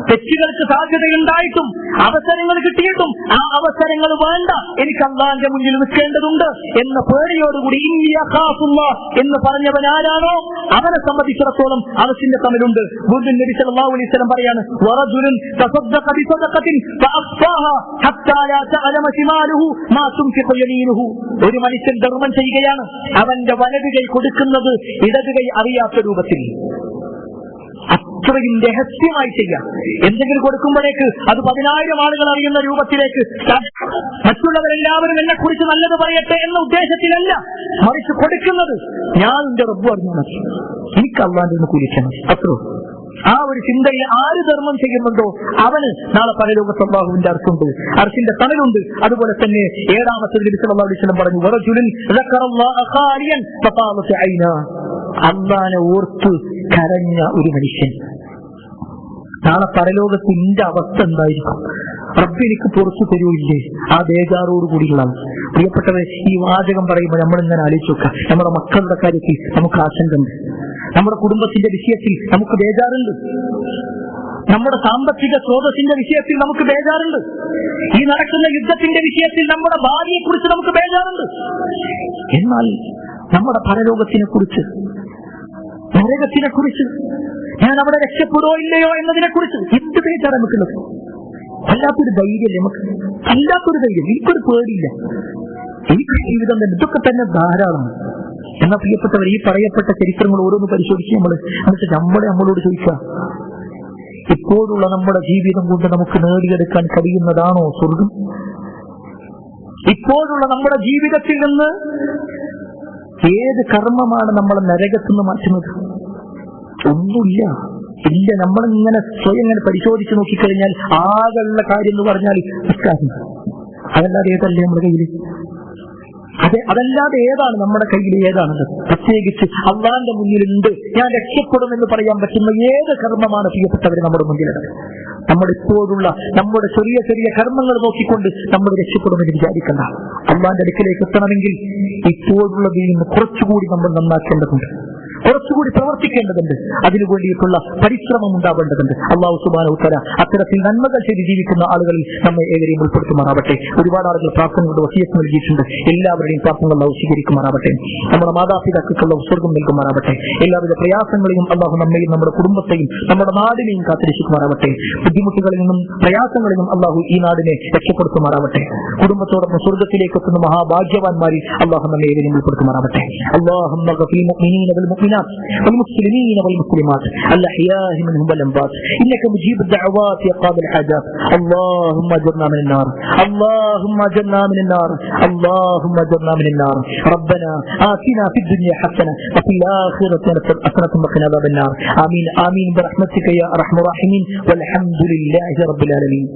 തെറ്റുകൾക്ക് സാധ്യതയുണ്ടായിട്ടും അവസരങ്ങൾ കിട്ടിയിട്ടും ആ അവസരങ്ങൾ വേണ്ട, എനിക്ക് അള്ളാന്റെ മുന്നിൽ നിൽക്കേണ്ടതുണ്ട് എന്ന പേടിയോടുകൂടി ഇന്നി അഖാഫുല്ലാഹ് എന്ന് പറഞ്ഞവൻ ആരാണോ അവനെ സംബന്ധിച്ചിടത്തോളം അവസിന്റെ തമ്മിലുണ്ട്. വീണ്ടും നബി സല്ലല്ലാഹു അലൈഹി വസല്ലം പറയാണ്, വറജുലുൻ തസദ്ദഖ ബിസദഖത്തിൻ ഫഅഖ്ഫാഹാ ഹത്താ ലാ തഅലമ ശിമാലുഹു മാ തുൻഫിഖു യമീനുഹു. ഒരു മനുഷ്യൻ ധർമ്മം ചെയ്യുകയാണ്, അവന്റെ വലതു കൈ കൊടുക്കുന്നത് ഇടതു കൈ അറിയാത്ത രൂപത്തിൽ, അത്രയും രഹസ്യമായി ചെയ്യാം. എന്തെങ്കിലും കൊടുക്കുമ്പോഴേക്ക് അത് 10,000 ആളുകൾ അറിയുന്ന രൂപത്തിലേക്ക്, മറ്റുള്ളവരെല്ലാവരും എന്നെ കുറിച്ച് നല്ലത് പറയട്ടെ എന്ന ഉദ്ദേശത്തിലല്ല, മറിച്ച് കൊടുക്കുന്നത് ഞാൻ എന്റെ റബ്ബ് അറിഞ്ഞാൽ മതി, എനിക്ക് അള്ളാന്റെ ഒന്ന് കുലിക്കണം, അത്രോ. ആ ഒരു ചിന്തയിൽ ആര് ധർമ്മം ചെയ്യുന്നുണ്ടോ അവന് നാളെ പരലോകത്ത് അല്ലാഹുവിന്റെ അർശുണ്ട്, അർശിന്റെ തണലുണ്ട്. അതുപോലെ തന്നെ 7-ാമത്തെ നബി സല്ലല്ലാഹു അലൈഹി വസല്ലം പറഞ്ഞു, വറജുലുൻ ദക്കറല്ലാഹ ഖാലിയൻ ഫഖാലത ഐനാ. അള്ളാനെ ഓർത്ത് കരഞ്ഞ ഒരു മനുഷ്യൻ, നാളെ പരലോകത്ത് ഇന്റെ അവസ്ഥ എന്തായിരിക്കും? റബ്ബ് എനിക്ക് പുറത്തു തരൂല്ലേ? ആ ബേജാറോട് കൂടിയുള്ള പ്രിയപ്പെട്ടവരെ, ഈ വാചകം പറയുമ്പോൾ നമ്മളിങ്ങനെ ആലോചിച്ച് നോക്കാം. നമ്മുടെ മക്കളുടെ കാര്യത്തിൽ നമുക്ക് ആശങ്കയുണ്ട്, നമ്മുടെ കുടുംബത്തിന്റെ വിഷയത്തിൽ നമുക്ക് ബേജാറുണ്ട്, നമ്മുടെ സാമ്പത്തിക സ്രോതസ്സിന്റെ വിഷയത്തിൽ നമുക്ക് ബേജാറുണ്ട്, ഈ നടക്കുന്ന യുദ്ധത്തിന്റെ വിഷയത്തിൽ നമ്മുടെ ഭാര്യയെ കുറിച്ച് നമുക്ക് ബേജാറുണ്ട്. എന്നാൽ നമ്മുടെ പരലോകത്തിനെ കുറിച്ച്, നരകത്തിനെ കുറിച്ച്, ഞാൻ അവിടെ രക്ഷപ്പെടോ ഇല്ലയോ എന്നതിനെ കുറിച്ച് എന്ത് ബേജാറാണ് നമുക്കുള്ളത്? വല്ലാത്തൊരു ധൈര്യല്ലേ നമുക്ക്, വല്ലാത്തൊരു ധൈര്യം. എനിക്കൊരു പേടിയില്ല, എനിക്ക് ജീവിതം തന്നെ, ഇതൊക്കെ തന്നെ ധാരാളം. എന്നാൽ പ്രിയപ്പെട്ടവർ, ഈ പറയപ്പെട്ട ചരിത്രങ്ങൾ ഓരോന്ന് പരിശോധിച്ച് എന്നിട്ട് നമ്മളോട് ചോദിക്കുക, ഇപ്പോഴുള്ള നമ്മുടെ ജീവിതം കൊണ്ട് നമുക്ക് നേടിയെടുക്കാൻ കഴിയുന്നതാണോ സ്വർഗം? ഇപ്പോഴുള്ള നമ്മുടെ ജീവിതത്തിൽ നിന്ന് ഏത് കർമ്മമാണ് നമ്മളെ നരകത്തുനിന്ന് മാറ്റുന്നത്? ഒന്നുമില്ല, ഇല്ല. നമ്മളിങ്ങനെ സ്വയം ഇങ്ങനെ പരിശോധിച്ച് നോക്കിക്കഴിഞ്ഞാൽ ആകെയുള്ള കാര്യം എന്ന് പറഞ്ഞാൽ നിസ്കാരം. അതല്ലാതെ ഏതല്ലേ നമ്മുടെ കയ്യിൽ? അതല്ലാതെ ഏതാണ് നമ്മുടെ കയ്യിൽ? ഏതാണത്? പ്രത്യേകിച്ച് അള്ളാന്റെ മുന്നിലുണ്ട്, ഞാൻ രക്ഷപ്പെടുമെന്ന് പറയാൻ പറ്റുന്ന ഏത് കർമ്മമാണ് പ്രിയപ്പെട്ടവർ നമ്മുടെ മുന്നിലുള്ളത്? നമ്മളിപ്പോഴുള്ള നമ്മുടെ ചെറിയ ചെറിയ കർമ്മങ്ങൾ നോക്കിക്കൊണ്ട് നമ്മൾ രക്ഷപ്പെടുമെന്ന് വിചാരിക്കണ്ട. അള്ളാന്റെ അടുക്കിലേക്ക് എത്തണമെങ്കിൽ ഇപ്പോഴുള്ളതിൽ നിന്ന് കുറച്ചുകൂടി നമ്മൾ നന്നാക്കേണ്ടതുണ്ട്, കുറച്ചുകൂടി കുറച്ചുകൂടി പ്രവർത്തിക്കേണ്ടതുണ്ട്. അതിനു വേണ്ടിയിട്ടുള്ള പരിശ്രമം ഉണ്ടാവേണ്ടതുണ്ട്. അല്ലാഹു സുബ്ഹാനഹു വ തആല അത്തരത്തിൽ നന്മകൾ ചെയ്ത് ജീവിക്കുന്ന ആളുകളിൽ നമ്മെ ഏവരെയും ഉൾപ്പെടുത്തുമാറാവട്ടെ. ഒരുപാട് ആളുകൾ പ്രാർത്ഥനകളുടെ വസിയത്ത് നൽകിയിട്ടുണ്ട്. എല്ലാവരുടെയും പ്രാർത്ഥനകൾ അല്ലാഹു സ്വീകരിക്കുമാറാവട്ടെ. നമ്മുടെ മാതാപിതാക്കൾക്ക് അല്ലാഹു സ്വർഗ്ഗം നൽകുമാറാവട്ടെ. എല്ലാവിധ പ്രയാസങ്ങളെയും അല്ലാഹു നമ്മയും നമ്മുടെ കുടുംബത്തെയും നമ്മുടെ നാടിനെയും കാത്തിരക്ഷിക്കുമാറാവട്ടെ. ബുദ്ധിമുട്ടുകളിൽ നിന്നും പ്രയാസങ്ങളിൽ നിന്നും അല്ലാഹു ഈ നാടിനെ രക്ഷപ്പെടുത്തുമാറാവട്ടെ. കുടുംബത്തോടൊപ്പം സ്വർഗ്ഗത്തിലേക്ക് എത്തുന്ന മഹാഭാഗ്യവാന്മാരിൽ അല്ലാഹു നമ്മെ ഏവരെയും ഉൾപ്പെടുത്തുമാറാവട്ടെ. اللهم اغفر للمؤمنين والمؤمنات والمسلمين والمسلمات الأحياء منهم والأموات إنك مجيب الدعوات يا قاضي الحاجات. اللهم اجرنا من النار، اللهم اجرنا من النار، اللهم اجرنا من النار. ربنا آتنا في الدنيا حسنة وفي الآخرة حسنة وقنا عذاب النار. آمين آمين برحمتك يا أرحم الراحمين والحمد لله رب العالمين.